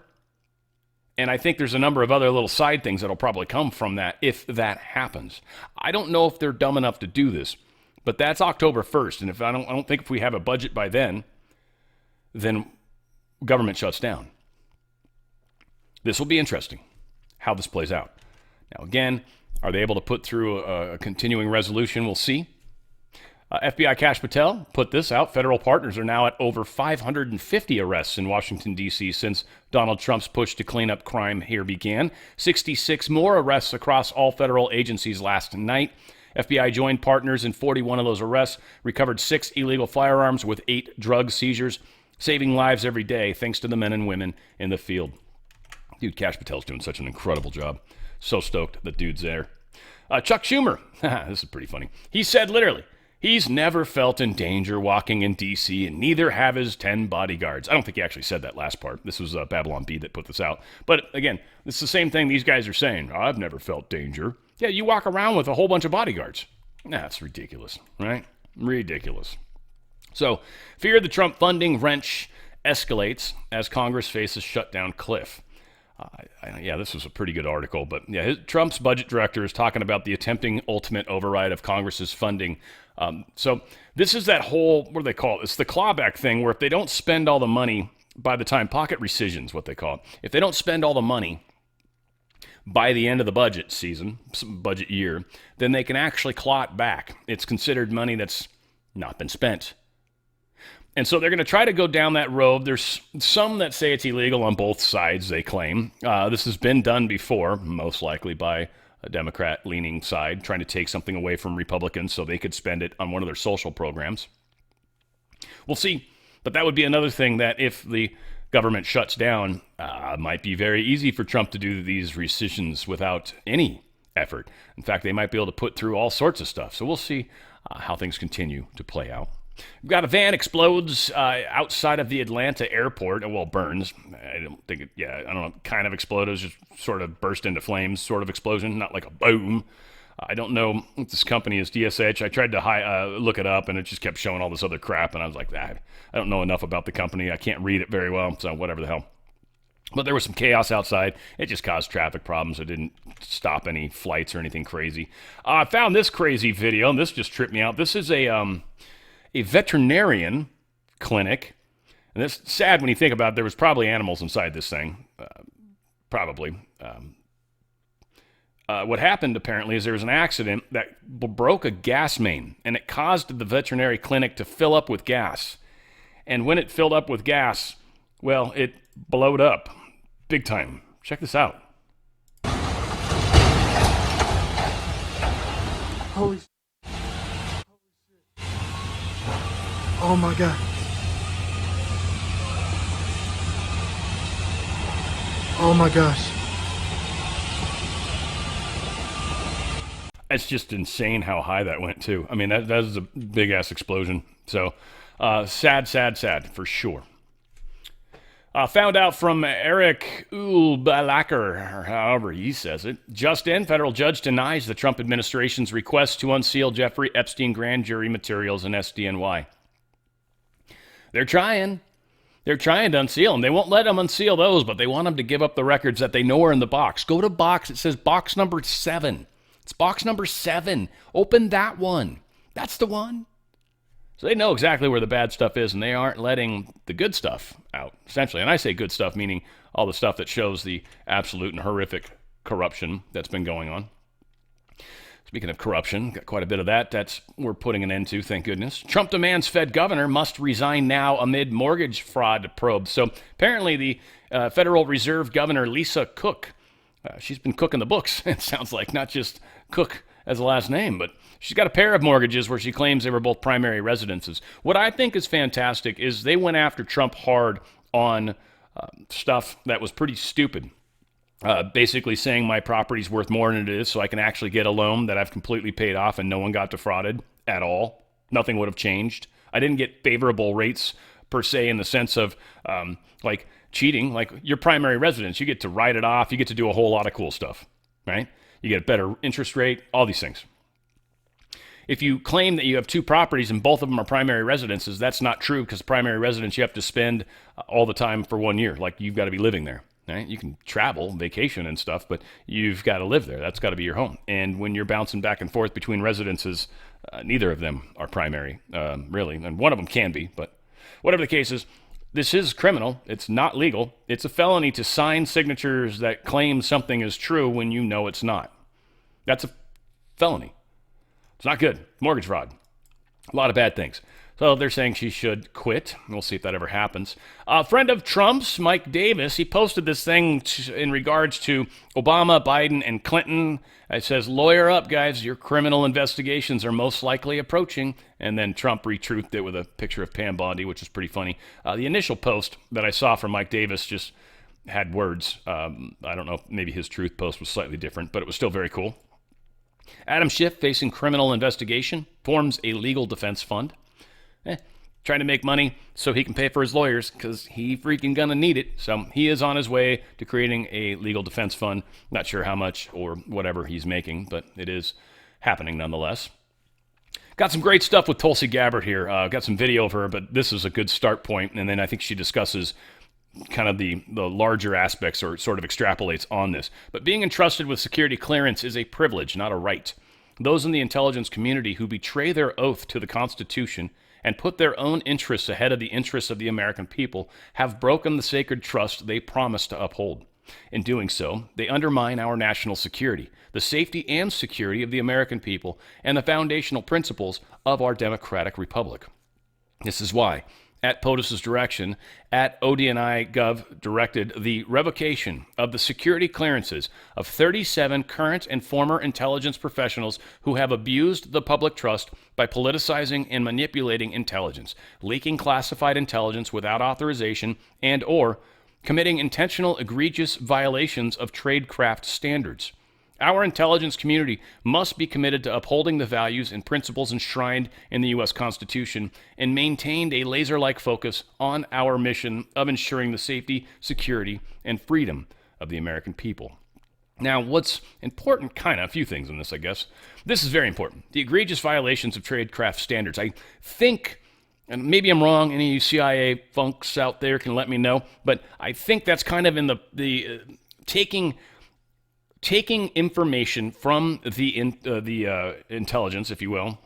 And I think there's a number of other little side things that'll probably come from that if that happens. I don't know if they're dumb enough to do this, but that's October 1st. And I don't think if we have a budget by then government shuts down. This will be interesting, how this plays out. Now, again, are they able to put through a continuing resolution? We'll see. FBI Kash Patel put this out. Federal partners are now at over 550 arrests in Washington, D.C. since Donald Trump's push to clean up crime here began. 66 more arrests across all federal agencies last night. FBI joined partners in 41 of those arrests, recovered 6 illegal firearms with 8 drug seizures, saving lives every day thanks to the men and women in the field. Dude, Kash Patel's doing such an incredible job. So stoked that dude's there. Chuck Schumer, this is pretty funny. He said literally, he's never felt in danger walking in D.C., and neither have his 10 bodyguards. I don't think he actually said that last part. This was Babylon Bee that put this out. But again, it's the same thing these guys are saying. I've never felt danger. Yeah, you walk around with a whole bunch of bodyguards. That's ridiculous, right? Ridiculous. So, fear of the Trump funding wrench escalates as Congress faces shutdown cliff. Yeah, this was a pretty good article, but yeah, Trump's budget director is talking about the attempting ultimate override of Congress's funding. So this is that whole, what do they call it? It's the clawback thing where if they don't spend all the money by the time, pocket rescissions, what they call it. If they don't spend all the money by the end of the budget season, budget year, then they can actually claw it back. It's considered money that's not been spent. And so they're going to try to go down that road. There's some that say it's illegal on both sides, they claim. This has been done before, most likely by a Democrat-leaning side, trying to take something away from Republicans so they could spend it on one of their social programs. We'll see. But that would be another thing that if the government shuts down, might be very easy for Trump to do these rescissions without any effort. In fact, they might be able to put through all sorts of stuff. So we'll see how things continue to play out. We've got a van explodes outside of the Atlanta airport. Well, burns. I don't think it, I don't know, kind of exploded. Just sort of burst into flames, sort of explosion, not like a boom. I don't know if this company is DSH. I tried to look it up, and it just kept showing all this other crap, and I was like, I don't know enough about the company. I can't read it very well, so whatever the hell. But there was some chaos outside. It just caused traffic problems. It didn't stop any flights or anything crazy. I found this crazy video, and this just tripped me out. This is a veterinarian clinic, and it's sad when you think about it. There was probably animals inside this thing, probably. What happened, apparently, is there was an accident that broke a gas main, and it caused the veterinary clinic to fill up with gas. And when it filled up with gas, well, it blowed up big time. Check this out. Holy shit. Oh my God. Oh my gosh. It's just insane how high that went, too. I mean, that was a big-ass explosion. So, sad, for sure. Found out from Eric Ulbalacker, or however he says it. Just in, federal judge denies the Trump administration's request to unseal Jeffrey Epstein grand jury materials in SDNY. They're trying. They're trying to unseal them. They won't let them unseal those, but they want them to give up the records that they know are in the box. Go to box. It says box number 7. It's box number 7. Open that one. That's the one. So they know exactly where the bad stuff is, and they aren't letting the good stuff out, essentially. And I say good stuff, meaning all the stuff that shows the absolute and horrific corruption that's been going on. Speaking of corruption, got quite a bit of that. We're putting an end to, thank goodness. Trump demands Fed governor must resign now amid mortgage fraud probe. So apparently the Federal Reserve Governor Lisa Cook, she's been cooking the books, it sounds like, not just Cook as a last name, but she's got a pair of mortgages where she claims they were both primary residences. What I think is fantastic is they went after Trump hard on stuff that was pretty stupid. Basically saying my property's worth more than it is, so I can actually get a loan that I've completely paid off and no one got defrauded at all. Nothing would have changed. I didn't get favorable rates per se in the sense of like cheating. Like your primary residence, you get to write it off. You get to do a whole lot of cool stuff, right? You get a better interest rate, all these things. If you claim that you have two properties and both of them are primary residences, that's not true because primary residence you have to spend all the time for 1 year. Like you've got to be living there. Right? You can travel, vacation and stuff, but you've got to live there. That's got to be your home. And when you're bouncing back and forth between residences, neither of them are primary, really. And one of them can be, but whatever the case is, this is criminal. It's not legal. It's a felony to sign signatures that claim something is true when you know it's not. That's a felony. It's not good. Mortgage fraud. A lot of bad things. So they're saying she should quit. We'll see if that ever happens. A friend of Trump's, Mike Davis, he posted this thing in regards to Obama, Biden, and Clinton. It says, lawyer up, guys. Your criminal investigations are most likely approaching. And then Trump retruthed it with a picture of Pam Bondi, which is pretty funny. The initial post that I saw from Mike Davis just had words. I don't know, maybe his truth post was slightly different, but it was still very cool. Adam Schiff, facing criminal investigation, forms a legal defense fund. Trying to make money so he can pay for his lawyers because he freaking gonna need it. So he is on his way to creating a legal defense fund. Not sure how much or whatever he's making, but it is happening nonetheless. Got some great stuff with Tulsi Gabbard here. Got some video of her, but this is a good start point. And then I think she discusses kind of the larger aspects or sort of extrapolates on this. But being entrusted with security clearance is a privilege, not a right. Those in the intelligence community who betray their oath to the Constitution and put their own interests ahead of the interests of the American people have broken the sacred trust they promised to uphold. In doing so, they undermine our national security, the safety and security of the American people, and the foundational principles of our democratic republic. This is why, at POTUS's direction, at ODNI.gov directed the revocation of the security clearances of 37 current and former intelligence professionals who have abused the public trust by politicizing and manipulating intelligence, leaking classified intelligence without authorization, and or committing intentional egregious violations of tradecraft standards. Our intelligence community must be committed to upholding the values and principles enshrined in the U.S. Constitution and maintained a laser-like focus on our mission of ensuring the safety, security, and freedom of the American people. Now, what's important, a few things in this, I guess. This is very important. The egregious violations of tradecraft standards. I think, and maybe I'm wrong, any CIA funks out there can let me know, but I think that's kind of in the taking information from the intelligence, if you will,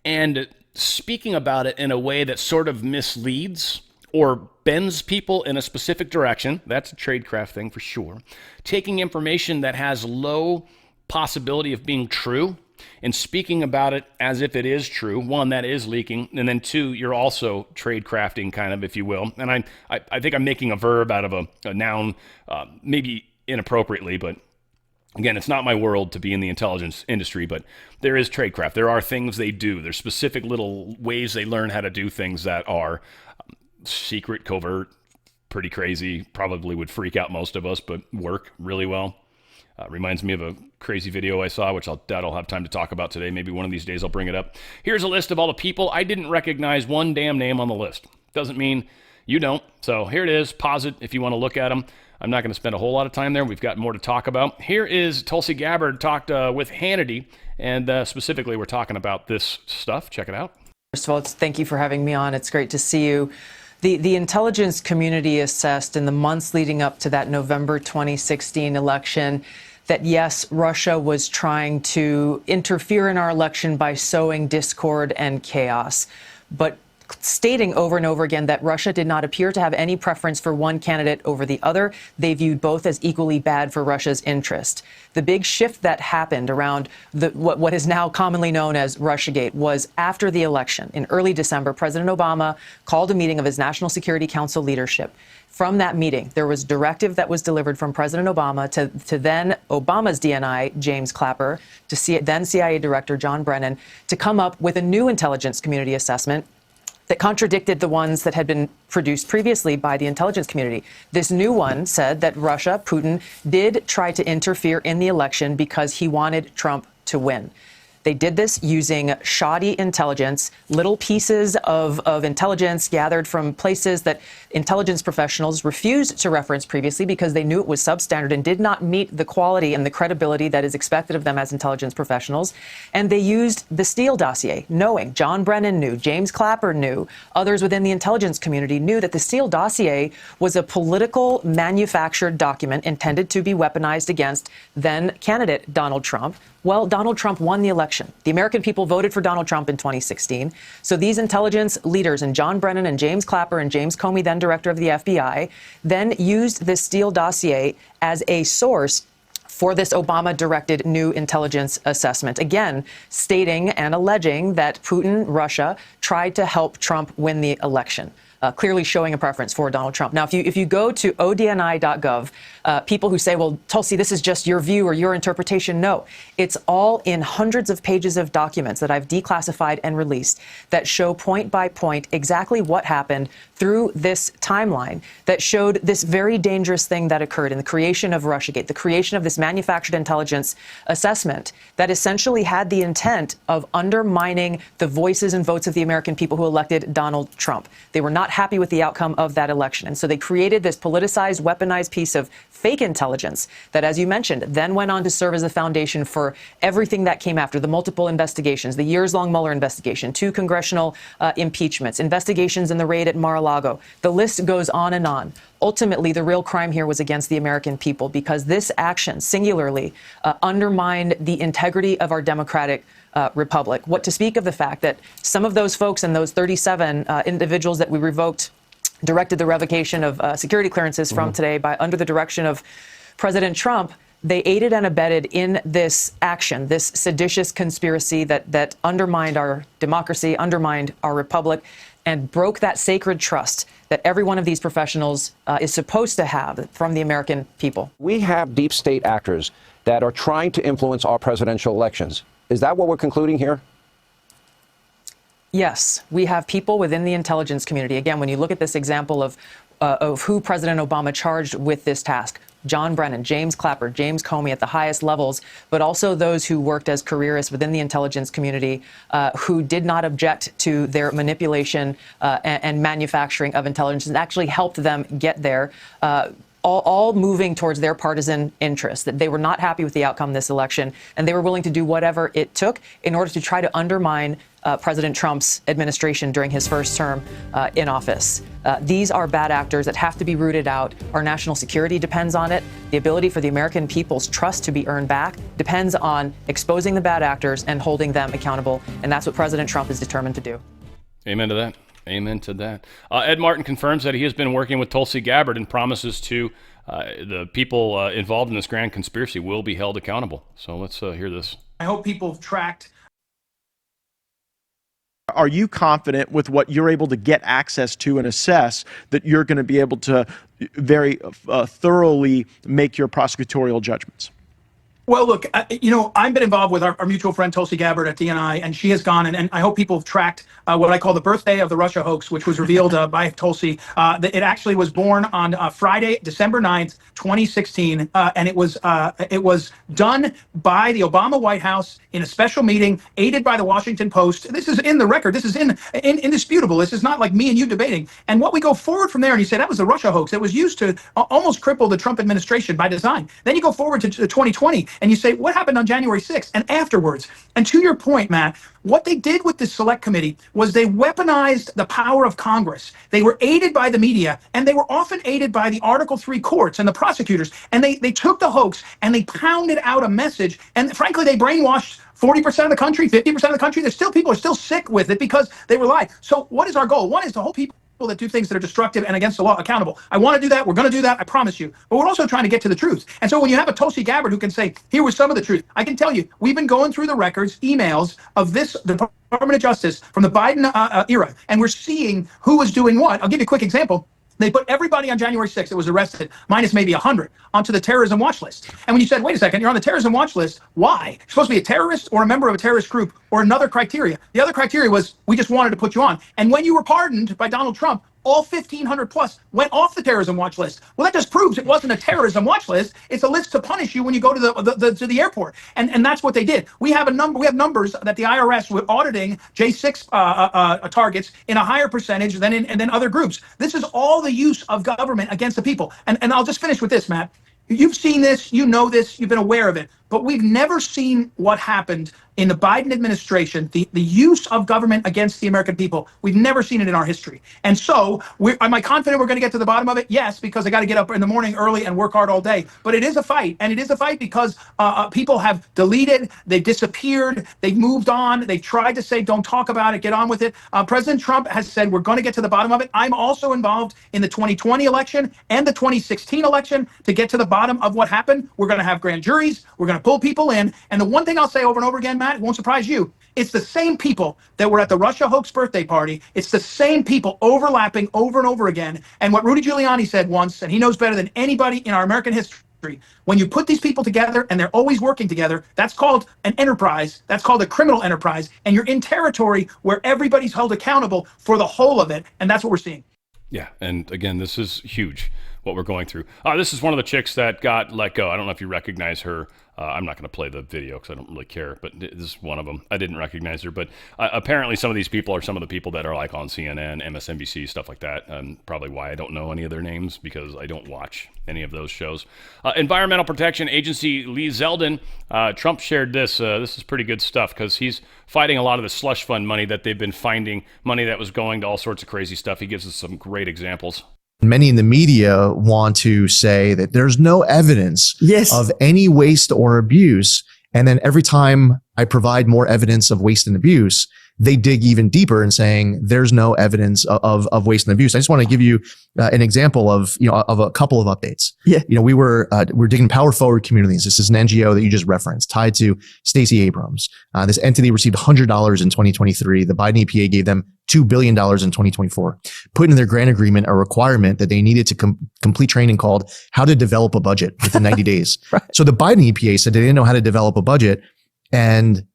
and speaking about it in a way that sort of misleads or bends people in a specific direction. That's a tradecraft thing for sure. Taking information that has low possibility of being true and speaking about it as if it is true. One, that is leaking, and then two, you're also tradecrafting, kind of, if you will. And I think I'm making a verb out of a noun, maybe inappropriately, but again, it's not my world to be in the intelligence industry, but there is tradecraft. There are things they do. There's specific little ways they learn how to do things that are secret, covert, pretty crazy, probably would freak out most of us, but work really well. Reminds me of a crazy video I saw, which I'll have time to talk about today. Maybe one of these days I'll bring it up. Here's a list of all the people. I didn't recognize one damn name on the list. Doesn't mean you don't. So here it is. Pause it if you want to look at them. I'm not going to spend a whole lot of time there. We've got more to talk about. Here is Tulsi Gabbard talked with Hannity, and specifically we're talking about this stuff. Check it out. First of all, thank you for having me on. It's great to see you. The intelligence community assessed in the months leading up to that November 2016 election that, yes, Russia was trying to interfere in our election by sowing discord and chaos, but stating over and over again that Russia did not appear to have any preference for one candidate over the other. They viewed both as equally bad for Russia's interest. The big shift that happened around what is now commonly known as Russiagate was after the election. In early December, President Obama called a meeting of his National Security Council leadership. From that meeting, there was directive that was delivered from President Obama to then Obama's DNI, James Clapper, to then CIA Director John Brennan, to come up with a new intelligence community assessment that contradicted the ones that had been produced previously by the intelligence community. This new one said that Russia, Putin, did try to interfere in the election because he wanted Trump to win. They did this using shoddy intelligence, little pieces of intelligence gathered from places that intelligence professionals refused to reference previously because they knew it was substandard and did not meet the quality and the credibility that is expected of them as intelligence professionals. And they used the Steele dossier, knowing John Brennan knew, James Clapper knew, others within the intelligence community knew that the Steele dossier was a political manufactured document intended to be weaponized against then candidate Donald Trump. Well, Donald Trump won the election. The American people voted for Donald Trump in 2016. So these intelligence leaders, and John Brennan and James Clapper and James Comey, then director of the FBI, then used this Steele dossier as a source for this Obama-directed new intelligence assessment, again, stating and alleging that Putin, Russia, tried to help Trump win the election. Clearly showing a preference for Donald Trump. Now, if you go to ODNI.gov, people who say, well, Tulsi, this is just your view or your interpretation, no. It's all in hundreds of pages of documents that I've declassified and released that show point by point exactly what happened through this timeline that showed this very dangerous thing that occurred in the creation of Russiagate, the creation of this manufactured intelligence assessment that essentially had the intent of undermining the voices and votes of the American people who elected Donald Trump. They were not happy with the outcome of that election. And so they created this politicized, weaponized piece of fake intelligence that, as you mentioned, then went on to serve as the foundation for everything that came after, the multiple investigations, the years-long Mueller investigation, 2 congressional impeachments, investigations in the raid at Mar-a-Lago, Mar-a-Lago. The list goes on and on. Ultimately, the real crime here was against the American people because this action singularly undermined the integrity of our democratic republic. What to speak of the fact that some of those folks and those 37 individuals that we directed the revocation of security clearances from today under the direction of President Trump, they aided and abetted in this action, this seditious conspiracy that undermined our democracy, undermined our republic, and broke that sacred trust that every one of these professionals is supposed to have from the American people. We have deep state actors that are trying to influence our presidential elections. Is that what we're concluding here? Yes, we have people within the intelligence community. Again, when you look at this example of who President Obama charged with this task, John Brennan, James Clapper, James Comey at the highest levels, but also those who worked as careerists within the intelligence community who did not object to their manipulation and manufacturing of intelligence and actually helped them get there. All moving towards their partisan interests, that they were not happy with the outcome of this election, and they were willing to do whatever it took in order to try to undermine President Trump's administration during his first term in office. These are bad actors that have to be rooted out. Our national security depends on it. The ability for the American people's trust to be earned back depends on exposing the bad actors and holding them accountable, and that's what President Trump is determined to do. Amen to that. Amen to that. Ed Martin confirms that he has been working with Tulsi Gabbard and promises to the people involved in this grand conspiracy will be held accountable. So let's hear this. I hope people have tracked. Are you confident with what you're able to get access to and assess that you're going to be able to very thoroughly make your prosecutorial judgments? Well, look, I've been involved with our mutual friend Tulsi Gabbard at DNI, and she has gone, and I hope people have tracked what I call the birthday of the Russia hoax, which was revealed by Tulsi. It actually was born on Friday, December 9th, 2016, and it was done by the Obama White House in a special meeting, aided by the Washington Post. This is in the record. This is indisputable. This is not like me and you debating. And what we go forward from there, and you say that was the Russia hoax. It was used to almost cripple the Trump administration by design. Then you go forward to 2020. And you say, what happened on January 6th and afterwards? And to your point, Matt, what they did with this select committee was they weaponized the power of Congress. They were aided by the media, and they were often aided by the Article 3 courts and the prosecutors. And they took the hoax and they pounded out a message. And frankly, they brainwashed 40% of the country, 50% of the country. There's still people who are still sick with it because they were lied. So what is our goal? One is to hold people that do things that are destructive and against the law accountable. I want to do that. We're going to do that. I promise you. But we're also trying to get to the truth. And so when you have a Tulsi Gabbard who can say, here was some of the truth, I can tell you, we've been going through the records, emails of this Department of Justice from the Biden era, and we're seeing who was doing what. I'll give you a quick example. They put everybody on January 6th that was arrested, minus maybe 100, onto the terrorism watch list. And when you said, wait a second, you're on the terrorism watch list, why? You're supposed to be a terrorist or a member of a terrorist group or another criteria. The other criteria was, we just wanted to put you on. And when you were pardoned by Donald Trump, all 1,500 plus went off the terrorism watch list. Well, that just proves it wasn't a terrorism watch list. It's a list to punish you when you go to the airport. And that's what they did. We have numbers that the IRS were auditing J6 targets in a higher percentage than other groups. This is all the use of government against the people. And I'll just finish with this, Matt. You've seen this, you know this, you've been aware of it, but we've never seen what happened in the Biden administration, the use of government against the American people. We've never seen it in our history. And so, am I confident we're going to get to the bottom of it? Yes, because I got to get up in the morning early and work hard all day. But it is a fight, and it is a fight because people have deleted, they've disappeared, they've moved on, they've tried to say, don't talk about it, get on with it. President Trump has said, we're going to get to the bottom of it. I'm also involved in the 2020 election and the 2016 election to get to the bottom of what happened. We're going to have grand juries, we're going to pull people in, and the one thing I'll say over and over again, Matt, it won't surprise you. It's the same people that were at the Russia hoax birthday party. It's the same people overlapping over and over again. And what Rudy Giuliani said once, and he knows better than anybody in our American history, when you put these people together and they're always working together, that's called an enterprise. That's called a criminal enterprise. And you're in territory where everybody's held accountable for the whole of it. And that's what we're seeing. Yeah. And again, this is huge. what we're going through. This is one of the chicks that got let go. I don't know if you recognize her. I'm not going to play the video because I don't really care, but this is one of them. I didn't recognize her, but apparently some of these people are some of the people that are like on CNN, MSNBC, stuff like that. Probably why I don't know any of their names, because I don't watch any of those shows. Environmental Protection Agency Lee Zeldin, Trump shared this. This is pretty good stuff because he's fighting a lot of the slush fund money that they've been finding, money that was going to all sorts of crazy stuff. He gives us some great examples. Many in the media want to say that there's no evidence of any waste or abuse. And then every time I provide more evidence of waste and abuse, they dig even deeper in saying there's no evidence of waste and abuse. I just want to give you an example of a couple of updates. We're digging Power Forward Communities. This is an NGO that you just referenced, tied to Stacey Abrams. This entity received $100 in 2023. The Biden EPA gave them $2 billion in 2024, put in their grant agreement a requirement that they needed to complete training called How to Develop a Budget within 90 days. Right. So the Biden EPA said they didn't know how to develop a budget, and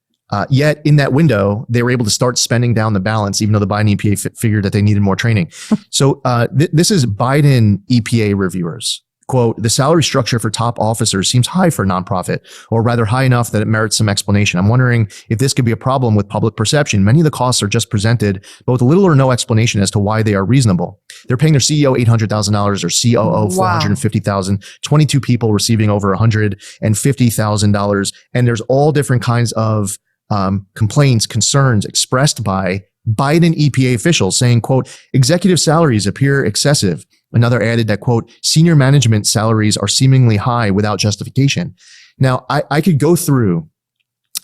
yet in that window, they were able to start spending down the balance, even though the Biden EPA figured that they needed more training. So this is Biden EPA reviewers. Quote, the salary structure for top officers seems high for a nonprofit, or rather high enough that it merits some explanation. I'm wondering if this could be a problem with public perception. Many of the costs are just presented, but with little or no explanation as to why they are reasonable. They're paying their CEO $800,000, or COO $450,000, 22 people receiving over $150,000. And there's all different kinds of complaints, concerns expressed by Biden EPA officials saying, quote, executive salaries appear excessive. Another added that, quote, senior management salaries are seemingly high without justification. Now, I could go through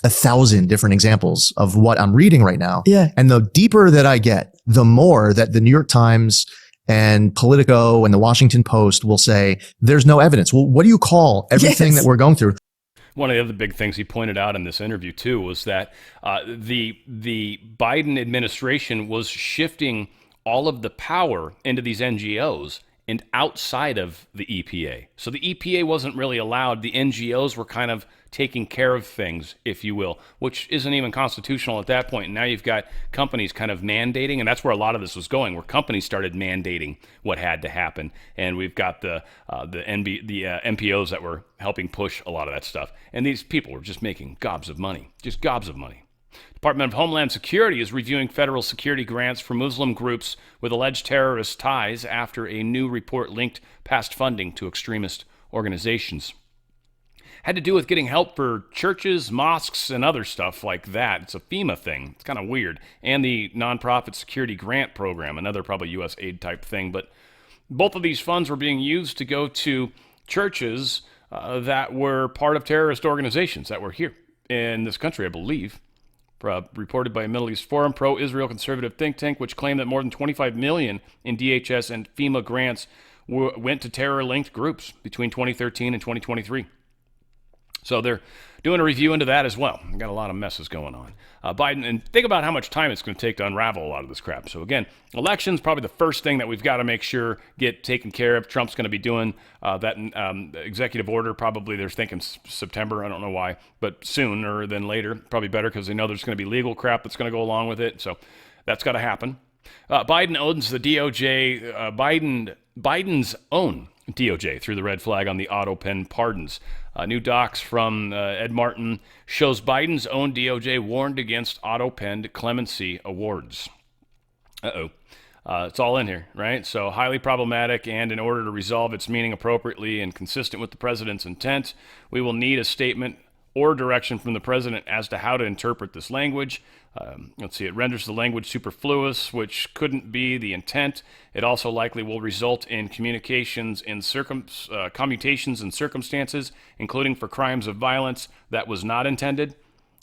1,000 different examples of what I'm reading right now. Yeah. And the deeper that I get, the more that the New York Times and Politico and the Washington Post will say, there's no evidence. Well, what do you call everything that we're going through? One of the other big things he pointed out in this interview, too, was that the Biden administration was shifting all of the power into these NGOs and outside of the EPA. So the EPA wasn't really allowed. The NGOs were kind of taking care of things, if you will, which isn't even constitutional at that point. And now you've got companies kind of mandating, and that's where a lot of this was going, where companies started mandating what had to happen. And we've got the MPOs that were helping push a lot of that stuff. And these people were just making gobs of money, just gobs of money. Department of Homeland Security is reviewing federal security grants for Muslim groups with alleged terrorist ties after a new report linked past funding to extremist organizations. Had to do with getting help for churches, mosques, and other stuff like that. It's a FEMA thing. It's kind of weird. And the Nonprofit Security Grant Program, another probably U.S. aid type thing. But both of these funds were being used to go to churches that were part of terrorist organizations that were here in this country, I believe. Reported by a Middle East Forum, pro-Israel conservative think tank, which claimed that more than $25 million in DHS and FEMA grants went to terror-linked groups between 2013 and 2023. So they're doing a review into that as well. We've got a lot of messes going on. Biden, and think about how much time it's going to take to unravel a lot of this crap. So again, elections, probably the first thing that we've got to make sure get taken care of. Trump's going to be doing that executive order. Probably they're thinking September. I don't know why, but sooner than later. Probably better because they know there's going to be legal crap that's going to go along with it. So that's got to happen. Biden owns the DOJ. Biden's own DOJ threw the red flag on the auto pen pardons. New docs from Ed Martin shows Biden's own DOJ warned against auto-penned clemency awards. It's all in here, right? So highly problematic, and in order to resolve its meaning appropriately and consistent with the president's intent, we will need a statement or direction from the president as to how to interpret this language. Let's see, it renders the language superfluous, which couldn't be the intent. It also likely will result in commutations in circumstances, including for crimes of violence that was not intended.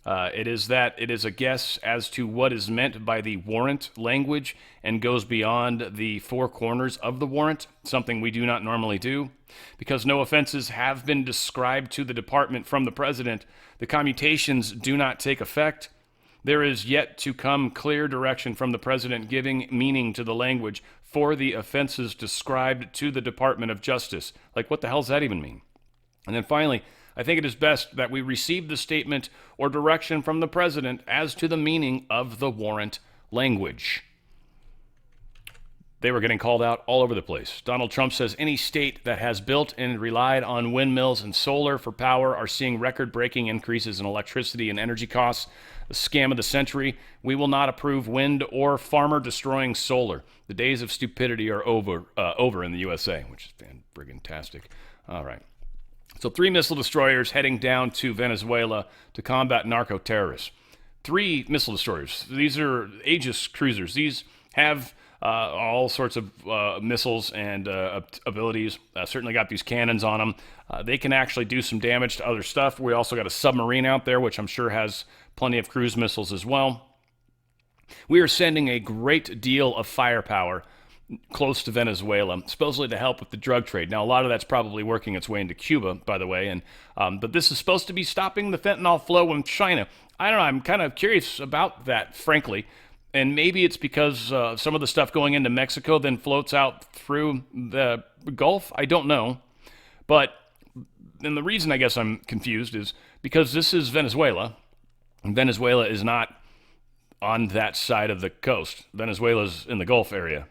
It is a guess as to what is meant by the warrant language and goes beyond the four corners of the warrant, something we do not normally do. Because no offenses have been described to the department from the president, the commutations do not take effect. There is yet to come clear direction from the president giving meaning to the language for the offenses described to the Department of Justice. Like, what the hell does that even mean? And then finally, I think it is best that we receive the statement or direction from the president as to the meaning of the warrant language. they were getting called out all over the place. Donald Trump says any state that has built and relied on windmills and solar for power are seeing record-breaking increases in electricity and energy costs. The scam of the century. We will not approve wind or farmer-destroying solar. The days of stupidity are over in the USA, which is fan-friggin-tastic. All right. So 3 missile destroyers heading down to Venezuela to combat narco-terrorists. 3 missile destroyers. These are Aegis cruisers. These have all sorts of missiles and abilities. Certainly got these cannons on them. They can actually do some damage to other stuff. We also got a submarine out there, which I'm sure has plenty of cruise missiles as well. We are sending a great deal of firepower close to Venezuela, supposedly to help with the drug trade. Now, a lot of that's probably working its way into Cuba, by the way, and but this is supposed to be stopping the fentanyl flow in China. I don't know. I'm kind of curious about that, frankly. And maybe it's because some of the stuff going into Mexico then floats out through the Gulf. I don't know. But and the reason I guess I'm confused is because this is Venezuela. And Venezuela is not on that side of the coast. Venezuela's in the Gulf area.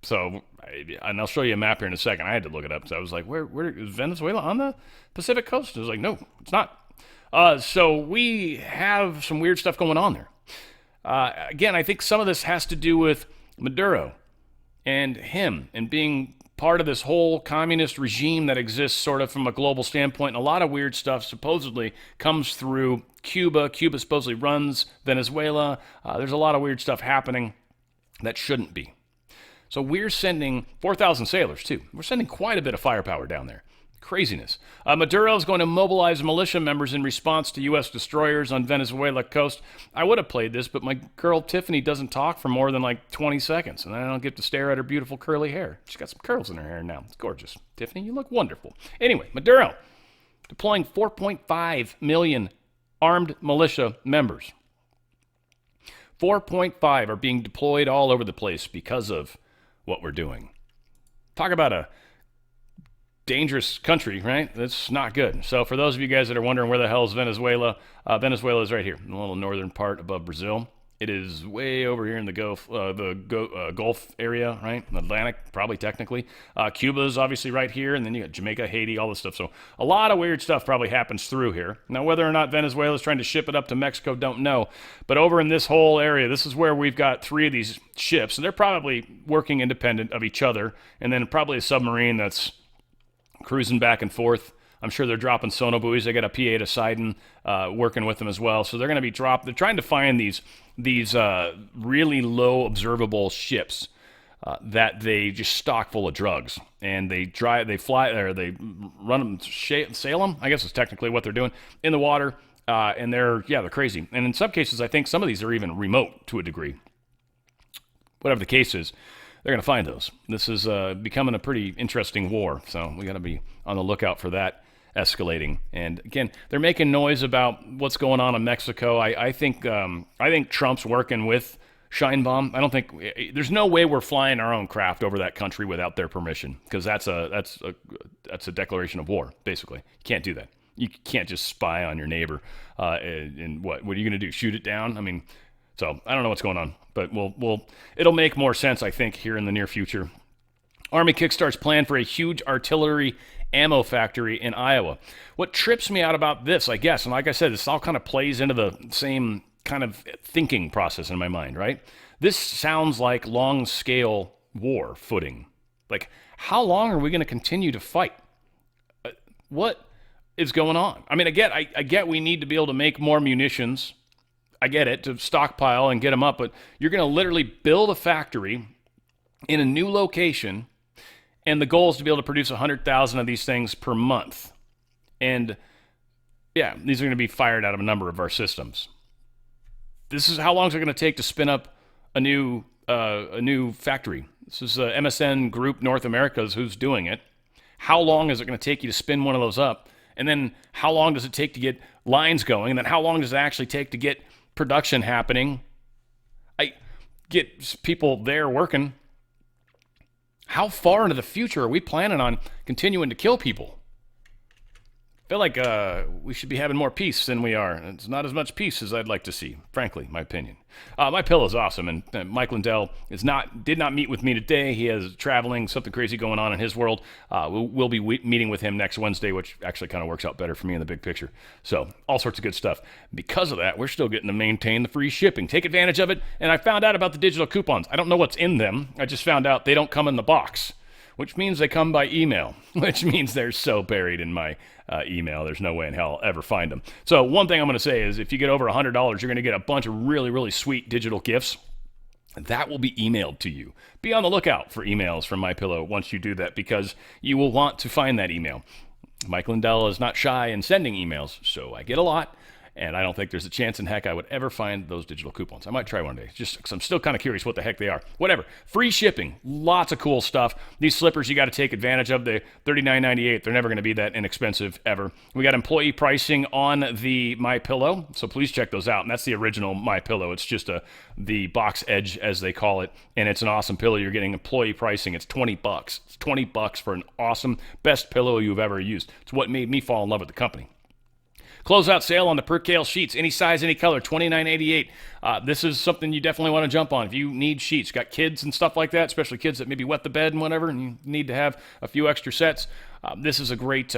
So, and I'll show you a map here in a second. I had to look it up. So I was like, where is Venezuela on the Pacific coast? I was like, no, it's not. So we have some weird stuff going on there. Again, I think some of this has to do with Maduro and him and being part of this whole communist regime that exists sort of from a global standpoint. And a lot of weird stuff supposedly comes through Cuba. Cuba supposedly runs Venezuela. There's a lot of weird stuff happening that shouldn't be. So we're sending 4,000 sailors, too. We're sending quite a bit of firepower down there. Craziness. Maduro is going to mobilize militia members in response to U.S. destroyers on Venezuela coast. I would have played this, but my girl Tiffany doesn't talk for more than like 20 seconds, and I don't get to stare at her beautiful curly hair. She's got some curls in her hair now. It's gorgeous. Tiffany, you look wonderful. Anyway, Maduro deploying 4.5 million armed militia members. 4.5 are being deployed all over the place because of what we're doing. Talk about a dangerous country, right? That's not good. So for those of you guys that are wondering where the hell is Venezuela, Venezuela is right here in the little northern part above Brazil. It is way over here in the Gulf area, right? Atlantic, probably technically. Cuba is obviously right here, and then you got Jamaica, Haiti, all this stuff. So a lot of weird stuff probably happens through here. Now, whether or not Venezuela is trying to ship it up to Mexico, don't know. But over in this whole area, this is where we've got 3 of these ships, and they're probably working independent of each other, and then probably a submarine that's cruising back and forth. I'm sure they're dropping sonobuoys. They got a P-8 Poseidon working with them as well. So they're going to be They're trying to find these really low observable ships that they just stock full of drugs, and they run them, sail them. I guess is technically what they're doing in the water, and they're crazy. And in some cases, I think some of these are even remote to a degree. Whatever the case is, they're going to find those. This is becoming a pretty interesting war, so we got to be on the lookout for that escalating. And again, they're making noise about what's going on in Mexico. I think Trump's working with Scheinbaum. I don't think there's no way we're flying our own craft over that country without their permission, because that's a declaration of war. Basically, you can't do that. You can't just spy on your neighbor. And what are you going to do? Shoot it down? I mean. So I don't know what's going on, but it'll make more sense, I think, here in the near future. Army kickstarts plan for a huge artillery ammo factory in Iowa. What trips me out about this, I guess, and like I said, this all kind of plays into the same kind of thinking process in my mind, right? This sounds like long-scale war footing. Like, how long are we going to continue to fight? What is going on? I mean, I get we need to be able to make more munitions. I get it, to stockpile and get them up, but you're going to literally build a factory in a new location, and the goal is to be able to produce 100,000 of these things per month. And yeah, these are going to be fired out of a number of our systems. This is how long is it going to take to spin up a new factory? This is MSN Group North America's who's doing it. How long is it going to take you to spin one of those up? And then how long does it take to get lines going? And then how long does it actually take to get production happening? I get people there working. How far into the future are we planning on continuing to kill people? feel like we should be having more peace than we are. It's not as much peace as I'd like to see, frankly, my opinion. My pillow is awesome, and Mike Lindell did not meet with me today. He has traveling, something crazy going on in his world. We'll be meeting with him next Wednesday, which actually kind of works out better for me in the big picture. So all sorts of good stuff. Because of that, we're still getting to maintain the free shipping. Take advantage of it. And I found out about the digital coupons. I don't know what's in them. I just found out they don't come in the box, which means they come by email, which means they're so buried in my email. There's no way in hell I'll ever find them. So one thing I'm going to say is if you get over $100, you're going to get a bunch of really, really sweet digital gifts. That will be emailed to you. Be on the lookout for emails from MyPillow once you do that, because you will want to find that email. Mike Lindell is not shy in sending emails, so I get a lot. And I don't think there's a chance in heck I would ever find those digital coupons. I might try one day, just because I'm still kind of curious what the heck they are. Whatever. Free shipping. Lots of cool stuff. These slippers you got to take advantage of. They're $39.98. They're never going to be that inexpensive ever. We got employee pricing on the MyPillow, so please check those out. And that's the original MyPillow. It's just the box edge, as they call it. And it's an awesome pillow. You're getting employee pricing. It's $20. It's $20 for an awesome, best pillow you've ever used. It's what made me fall in love with the company. Closeout sale on the Percale sheets, any size, any color, $29.88. This is something you definitely want to jump on if you need sheets. Got kids and stuff like that, especially kids that maybe wet the bed and whatever, and you need to have a few extra sets. This is a great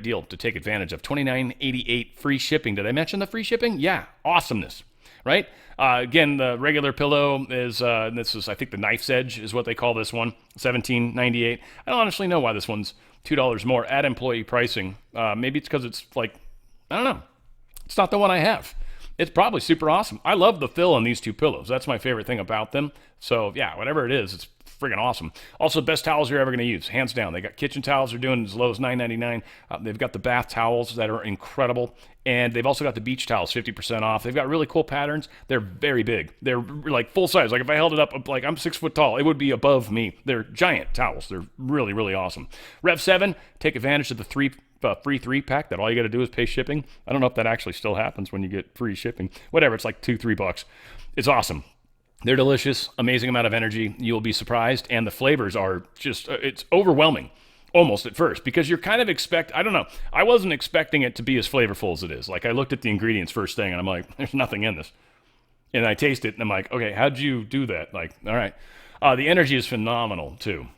deal to take advantage of. $29.88 free shipping. Did I mention the free shipping? Yeah, awesomeness, right? Again, the regular pillow is, this is, I think the knife's edge is what they call this one, $17.98. I don't honestly know why this one's $2 more at employee pricing. Maybe it's because it's like, I don't know. It's not the one I have. It's probably super awesome. I love the fill on these two pillows. That's my favorite thing about them. So yeah, whatever it is, it's friggin' awesome. Also, best towels you're ever going to use, hands down. They got kitchen towels they're doing as low as $9.99. They've got the bath towels that are incredible. And they've also got the beach towels, 50% off. They've got really cool patterns. They're very big. They're like full size. Like if I held it up, like I'm 6 foot tall, it would be above me. They're giant towels. They're really, really awesome. Rev 7, take advantage of the free 3-pack that all you got to do is pay shipping. I don't know if that actually still happens when you get free shipping. Whatever, it's like $2-3. It's awesome. They're delicious, amazing amount of energy. You'll be surprised, and the flavors are just, it's overwhelming almost at first, because you're kind of I don't know, I wasn't expecting it to be as flavorful as it is. Like I looked at the ingredients first thing and I'm like, there's nothing in this. And I taste it and I'm like, okay, how'd you do that? Like, all right. The energy is phenomenal too.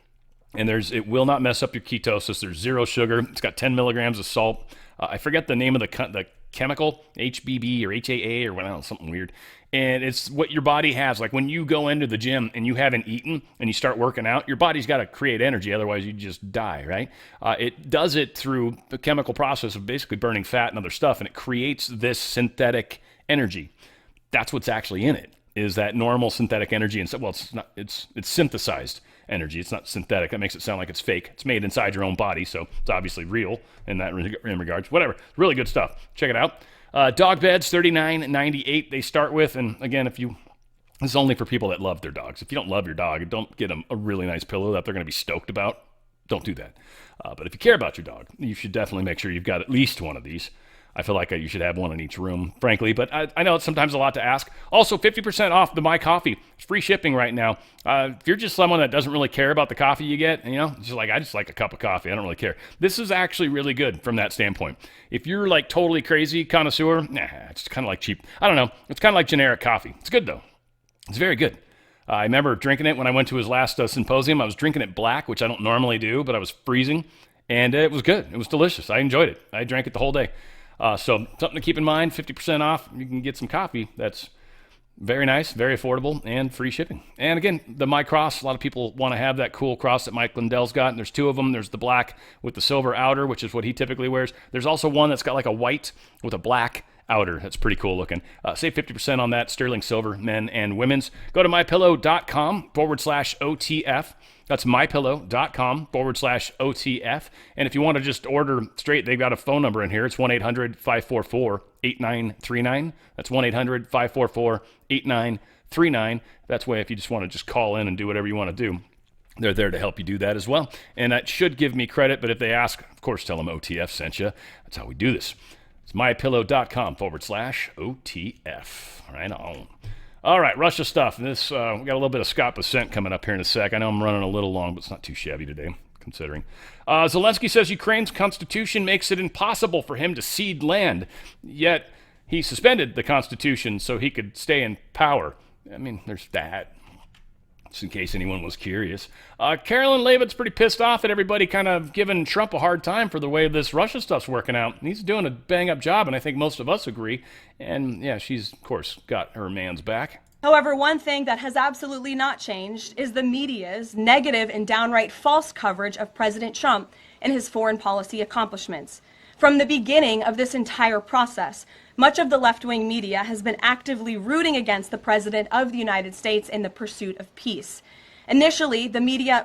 And it will not mess up your ketosis. There's 0 sugar. It's got 10 milligrams of salt. I forget the name of the chemical, HBB or HAA or whatever, something weird. And it's what your body has. Like when you go into the gym and you haven't eaten and you start working out, your body's got to create energy. Otherwise, you just die, right? It does it through the chemical process of basically burning fat and other stuff. And it creates this synthetic energy. That's what's actually in it, is that normal synthetic energy. And so, well, it's not, it's synthesized energy. It's not synthetic. That makes it sound like it's fake. It's made inside your own body, so it's obviously real in that in regards. Whatever. Really good stuff. Check it out. Dog beds, $39.98 they start with. And again, this is only for people that love their dogs. If you don't love your dog, don't get them a really nice pillow that they're going to be stoked about. Don't do that. But if you care about your dog, you should definitely make sure you've got at least one of these. I feel like you should have one in each room, frankly, but I know it's sometimes a lot to ask. Also, 50% off the My Coffee. It's free shipping right now. If you're just someone that doesn't really care about the coffee you get, just like, I just like a cup of coffee. I don't really care. This is actually really good from that standpoint. If you're like totally crazy connoisseur, it's kind of like cheap. I don't know. It's kind of like generic coffee. It's good though. It's very good. I remember drinking it when I went to his last symposium. I was drinking it black, which I don't normally do, but I was freezing, and it was good. It was delicious. I enjoyed it. I drank it the whole day. So something to keep in mind, 50% off. You can get some coffee. That's very nice, very affordable, and free shipping. And again, the My Cross, a lot of people want to have that cool cross that Mike Lindell's got. And there's 2 of them. There's the black with the silver outer, which is what he typically wears. There's also one that's got like a white with a black outer. That's pretty cool looking. Save 50% on that, sterling silver, men and women's. Go to mypillow.com/OTF. That's mypillow.com/OTF. And if you want to just order straight, they've got a phone number in here. It's 1-800-544-8939. That's 1-800-544-8939. That's way if you just want to just call in and do whatever you want to do. They're there to help you do that as well. And that should give me credit, but if they ask, of course, tell them OTF sent you. That's how we do this. It's mypillow.com/OTF. Right on. All right, Russia stuff. We got a little bit of Scott Bessent coming up here in a sec. I know I'm running a little long, but it's not too shabby today. considering. Zelensky says Ukraine's constitution makes it impossible for him to cede land, yet he suspended the constitution so he could stay in power. I mean, there's that, just in case anyone was curious. Carolyn Leavitt's pretty pissed off at everybody kind of giving Trump a hard time for the way this Russia stuff's working out. He's doing a bang-up job, and I think most of us agree. And yeah, she's, of course, got her man's back. However, one thing that has absolutely not changed is the media's negative and downright false coverage of President Trump and his foreign policy accomplishments. From the beginning of this entire process, much of the left-wing media has been actively rooting against the President of the United States in the pursuit of peace. Initially, the media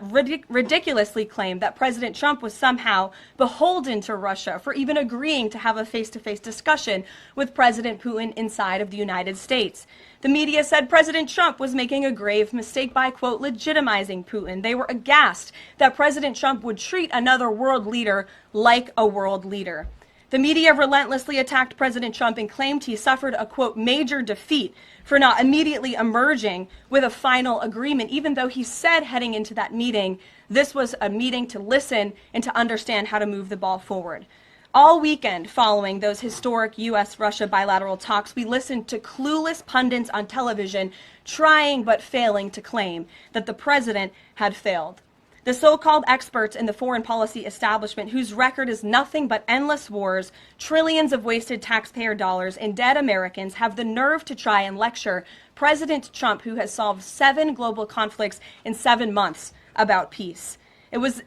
ridiculously claimed that President Trump was somehow beholden to Russia for even agreeing to have a face-to-face discussion with President Putin inside of the United States. The media said President Trump was making a grave mistake by, quote, legitimizing Putin. They were aghast that President Trump would treat another world leader like a world leader. The media relentlessly attacked President Trump and claimed he suffered a, quote, major defeat for not immediately emerging with a final agreement, even though he said heading into that meeting, this was a meeting to listen and to understand how to move the ball forward. All weekend following those historic U.S.-Russia bilateral talks, we listened to clueless pundits on television trying but failing to claim that the president had failed. The so-called experts in the foreign policy establishment, whose record is nothing but endless wars, trillions of wasted taxpayer dollars, and dead Americans, have the nerve to try and lecture President Trump, who has solved 7 global conflicts in 7 months, about peace.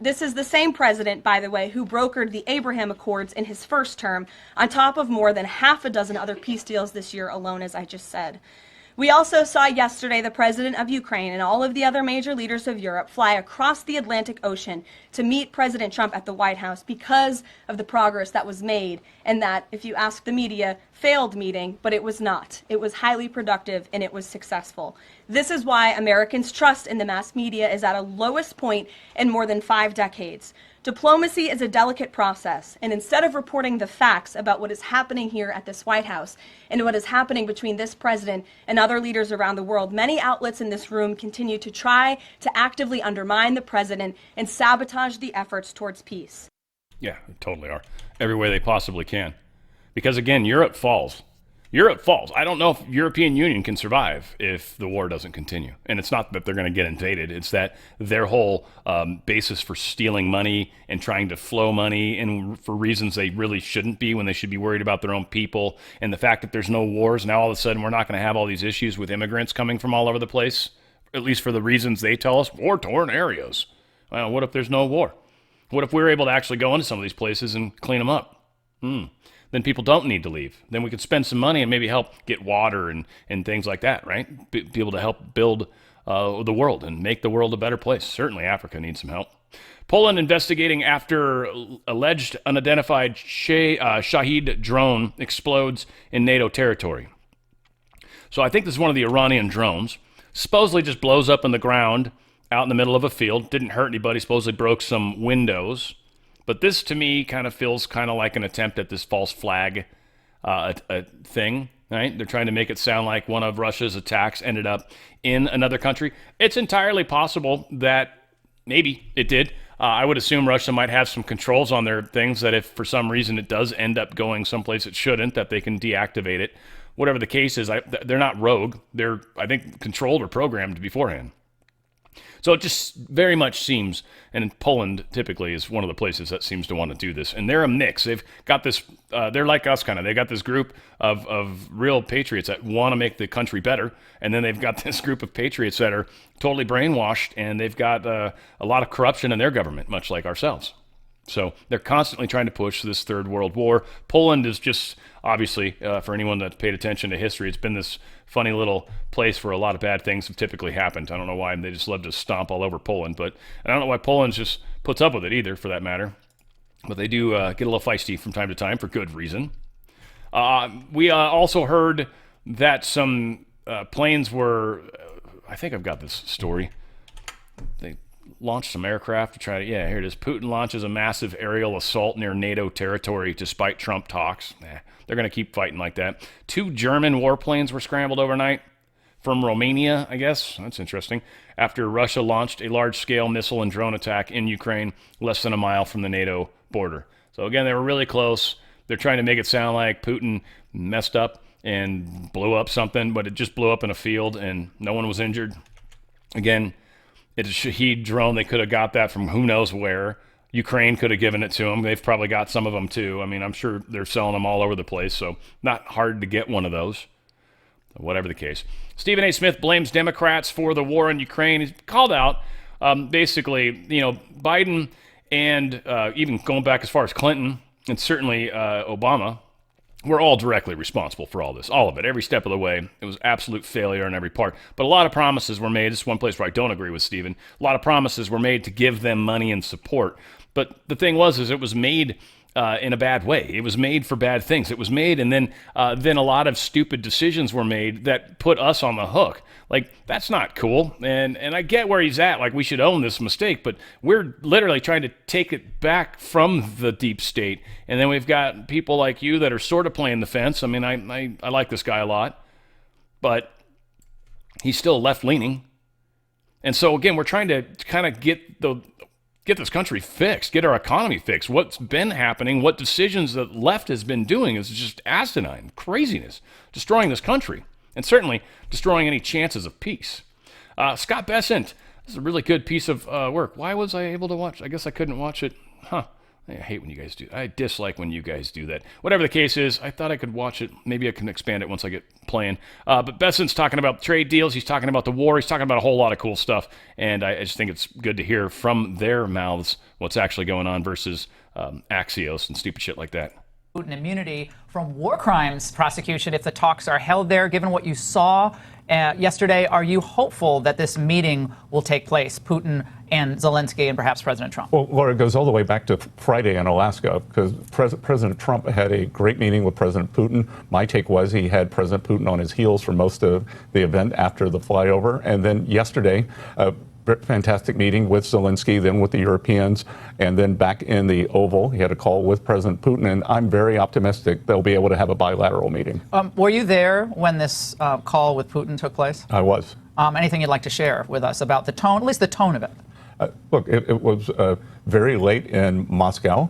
This is the same president, by the way, who brokered the Abraham Accords in his first term, on top of more than half a dozen other peace deals this year alone, as I just said. We also saw yesterday the president of Ukraine and all of the other major leaders of Europe fly across the Atlantic Ocean to meet President Trump at the White House because of the progress that was made, and that, if you ask the media, failed meeting, but it was not. It was highly productive and it was successful. This is why Americans' trust in the mass media is at a lowest point in more than 5 decades. Diplomacy is a delicate process, and instead of reporting the facts about what is happening here at this White House and what is happening between this president and other leaders around the world, many outlets in this room continue to try to actively undermine the president and sabotage the efforts towards peace. Yeah, they totally are. Every way they possibly can. Because again, Europe falls. Europe falls. I don't know if European Union can survive if the war doesn't continue. And it's not that they're going to get invaded. It's that their whole basis for stealing money and trying to flow money and for reasons they really shouldn't be, when they should be worried about their own people. And the fact that there's no wars, now all of a sudden we're not going to have all these issues with immigrants coming from all over the place, at least for the reasons they tell us, war-torn areas. Well, what if there's no war? What if we're able to actually go into some of these places and clean them up? Then people don't need to leave. Then we could spend some money and maybe help get water and things like that, right? Be able to help build the world and make the world a better place. Certainly Africa needs some help. Poland investigating after alleged unidentified Shahid drone explodes in NATO territory. So I think this is one of the Iranian drones. Supposedly just blows up in the ground out in the middle of a field. Didn't hurt anybody. Supposedly broke some windows. But this, to me, kind of feels kind of like an attempt at this false flag thing, right? They're trying to make it sound like one of Russia's attacks ended up in another country. It's entirely possible that maybe it did. I would assume Russia might have some controls on their things that if for some reason it does end up going someplace it shouldn't, that they can deactivate it. Whatever the case is, they're not rogue. They're, I think, controlled or programmed beforehand. So it just very much seems, and Poland typically is one of the places that seems to want to do this. And they're a mix. They've got this, they're like us kind of. They got this group of real patriots that want to make the country better. And then they've got this group of patriots that are totally brainwashed, and they've got a lot of corruption in their government, much like ourselves. So they're constantly trying to push this third world war. Poland is just, obviously, for anyone that's paid attention to history, it's been this funny little place where a lot of bad things have typically happened. I don't know why they just love to stomp all over Poland, but I don't know why Poland just puts up with it either, for that matter. But they do get a little feisty from time to time for good reason. We also heard that some planes were, I think I've got this story. They launched some aircraft to try to, yeah, here it is. Putin launches a massive aerial assault near NATO territory despite Trump talks. They're going to keep fighting like that. 2 German warplanes were scrambled overnight from Romania, I guess. That's interesting. After Russia launched a large-scale missile and drone attack in Ukraine less than a mile from the NATO border. So again, they were really close. They're trying to make it sound like Putin messed up and blew up something, but it just blew up in a field and no one was injured. Again, it's a Shahed drone. They could have got that from who knows where. Ukraine could have given it to them. They've probably got some of them too. I mean, I'm sure they're selling them all over the place, so not hard to get one of those. Whatever the case. Stephen A. Smith blames Democrats for the war in Ukraine. He's called out, basically, Biden and even going back as far as Clinton and certainly Obama were all directly responsible for all this, all of it, every step of the way. It was absolute failure on every part. But a lot of promises were made. This is one place where I don't agree with Stephen. A lot of promises were made to give them money and support. But the thing was, it was made in a bad way. It was made for bad things. It was made, and then a lot of stupid decisions were made that put us on the hook. Like, that's not cool. And I get where he's at. Like, we should own this mistake, but we're literally trying to take it back from the deep state. And then we've got people like you that are sort of playing the fence. I mean, I like this guy a lot, but he's still left-leaning. And so, again, we're trying to kind of get this country fixed, get our economy fixed. What's been happening, what decisions the left has been doing is just asinine, craziness, destroying this country, and certainly destroying any chances of peace. Scott Bessent, this is a really good piece of work. Why was I able to watch? I guess I couldn't watch it. I hate when you guys do. I dislike when you guys do that. Whatever the case is, I thought I could watch it. Maybe I can expand it once I get playing. But Bessent's talking about trade deals. He's talking about the war. He's talking about a whole lot of cool stuff. And I just think it's good to hear from their mouths what's actually going on versus Axios and stupid shit like that. Putin immunity from war crimes prosecution if the talks are held there. Given what you saw yesterday, are you hopeful that this meeting will take place, Putin and Zelensky and perhaps President Trump? Well, Laura, it goes all the way back to Friday in Alaska because President Trump had a great meeting with President Putin. My take was he had President Putin on his heels for most of the event after the flyover. And then yesterday, fantastic meeting with Zelensky, then with the Europeans, and then back in the Oval, he had a call with President Putin, and I'm very optimistic they'll be able to have a bilateral meeting. Were you there when this call with Putin took place? I was. Anything you'd like to share with us about the tone, at least the tone of it? Look, it was very late in Moscow.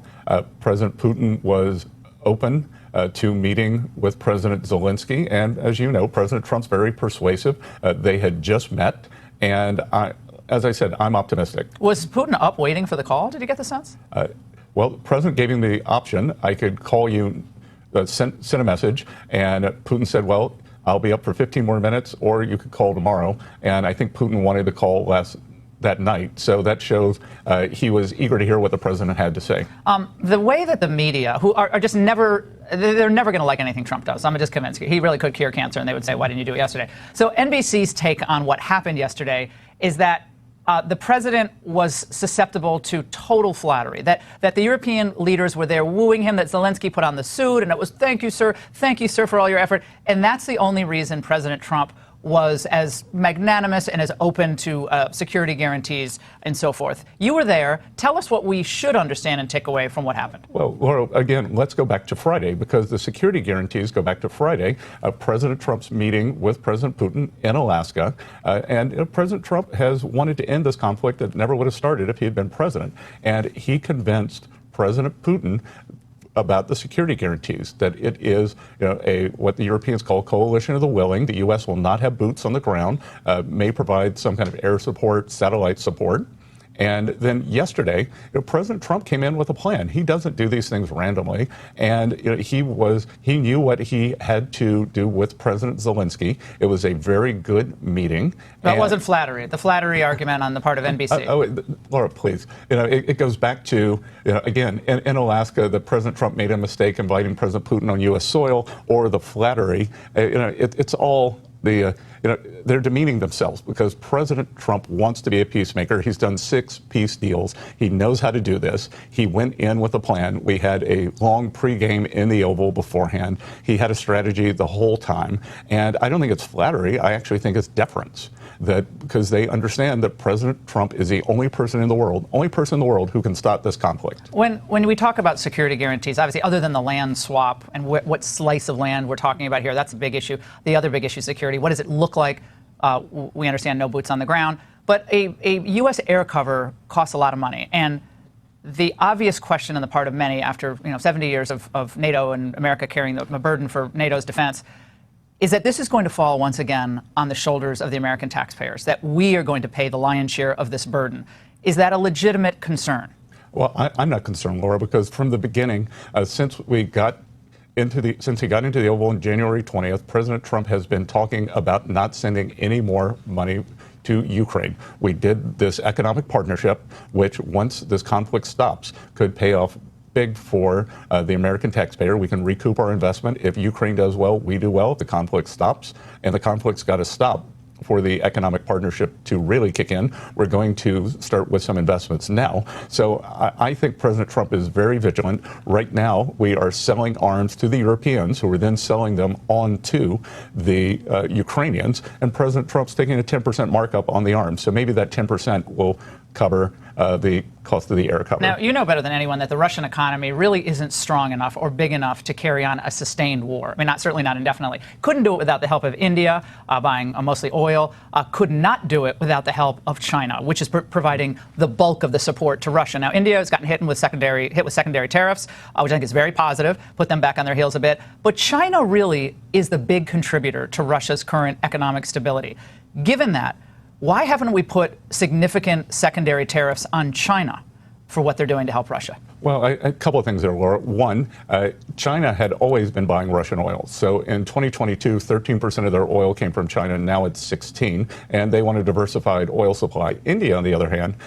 President Putin was open to meeting with President Zelensky, and as you know, President Trump's very persuasive. They had just met, and as I said, I'm optimistic. Was Putin up waiting for the call? Did you get the sense? Well, the president gave him the option. I could call you, send a message, and Putin said, well, I'll be up for 15 more minutes, or you could call tomorrow. And I think Putin wanted the call that night. So that shows he was eager to hear what the president had to say. The way that the media, who are just never, they're never going to like anything Trump does. I'm just convinced he really could cure cancer, and they would say, why didn't you do it yesterday? So NBC's take on what happened yesterday is that the president was susceptible to total flattery, that the European leaders were there wooing him, that Zelensky put on the suit, and it was, thank you, sir, for all your effort. And that's the only reason President Trump was as magnanimous and as open to security guarantees and so forth. You were there. Tell us what we should understand and take away from what happened. Well, Laura, again, let's go back to Friday, because the security guarantees go back to Friday, President Trump's meeting with President Putin in Alaska. And President Trump has wanted to end this conflict that never would have started if he had been president. And he convinced President Putin about the security guarantees, that it is what the Europeans call a coalition of the willing. The U.S. will not have boots on the ground, may provide some kind of air support, satellite support. And then yesterday, President Trump came in with a plan. He doesn't do these things randomly. And he knew what he had to do with President Zelensky. It was a very good meeting. That wasn't flattery. The flattery argument on the part of NBC. Laura, please. It goes back to, again, in Alaska, that President Trump made a mistake inviting President Putin on U.S. soil, or the flattery. It's all they're demeaning themselves, because President Trump wants to be a peacemaker. He's done 6 peace deals. He knows how to do this. He went in with a plan. We had a long pregame in the Oval beforehand. He had a strategy the whole time. And I don't think it's flattery. I actually think it's deference, because they understand that President Trump is the only person in the world who can stop this conflict. When we talk about security guarantees, obviously, other than the land swap and what slice of land we're talking about here, that's a big issue. The other big issue, security. What does it look like We understand no boots on the ground. But a U.S. air cover costs a lot of money. And the obvious question on the part of many after 70 years of NATO and America carrying the burden for NATO's defense is that this is going to fall once again on the shoulders of the American taxpayers, that we are going to pay the lion's share of this burden. Is that a legitimate concern? Well, I'm not concerned, Laura, because from the beginning, since he got into the Oval on January 20th, President Trump has been talking about not sending any more money to Ukraine. We did this economic partnership, which once this conflict stops, could pay off big for the American taxpayer. We can recoup our investment. If Ukraine does well, we do well. The conflict stops, and the conflict's got to stop for the economic partnership to really kick in. We're going to start with some investments now. So I think President Trump is very vigilant. Right now, we are selling arms to the Europeans, who are then selling them on to the Ukrainians. And President Trump's taking a 10% markup on the arms. So maybe that 10% will cover the cost of the air cover. Now, you know better than anyone that the Russian economy really isn't strong enough or big enough to carry on a sustained war. I mean, certainly not indefinitely. Couldn't do it without the help of India, buying mostly oil. Could not do it without the help of China, which is providing the bulk of the support to Russia. Now, India has gotten hit with secondary tariffs, which I think is very positive, put them back on their heels a bit. But China really is the big contributor to Russia's current economic stability. Given that, why haven't we put significant secondary tariffs on China for what they're doing to help Russia? Well, a couple of things there, Laura. One, China had always been buying Russian oil. So in 2022, 13% of their oil came from China. Now it's 16%, and they want a diversified oil supply. India, on the other hand,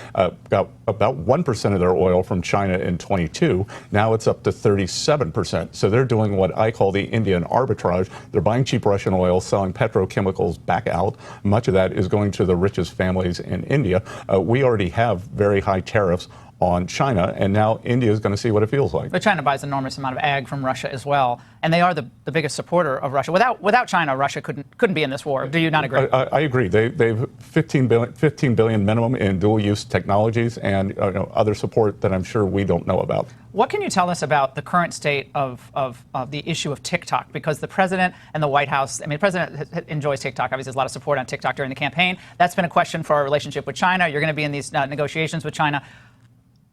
got about 1% of their oil from China in 22. Now it's up to 37%. So they're doing what I call the Indian arbitrage. They're buying cheap Russian oil, selling petrochemicals back out. Much of that is going to the richest families in India. We already have very high tariffs on China, and now India is going to see what it feels like. But China buys an enormous amount of ag from Russia as well, and they are the biggest supporter of Russia. Without China, Russia couldn't be in this war. Do you not agree? I agree. They've 15 billion minimum in dual-use technologies and other support that I'm sure we don't know about. What can you tell us about the current state of the issue of TikTok? Because the president and the White House, I mean, the president enjoys TikTok. Obviously, there's a lot of support on TikTok during the campaign. That's been a question for our relationship with China. You're going to be in these negotiations with China.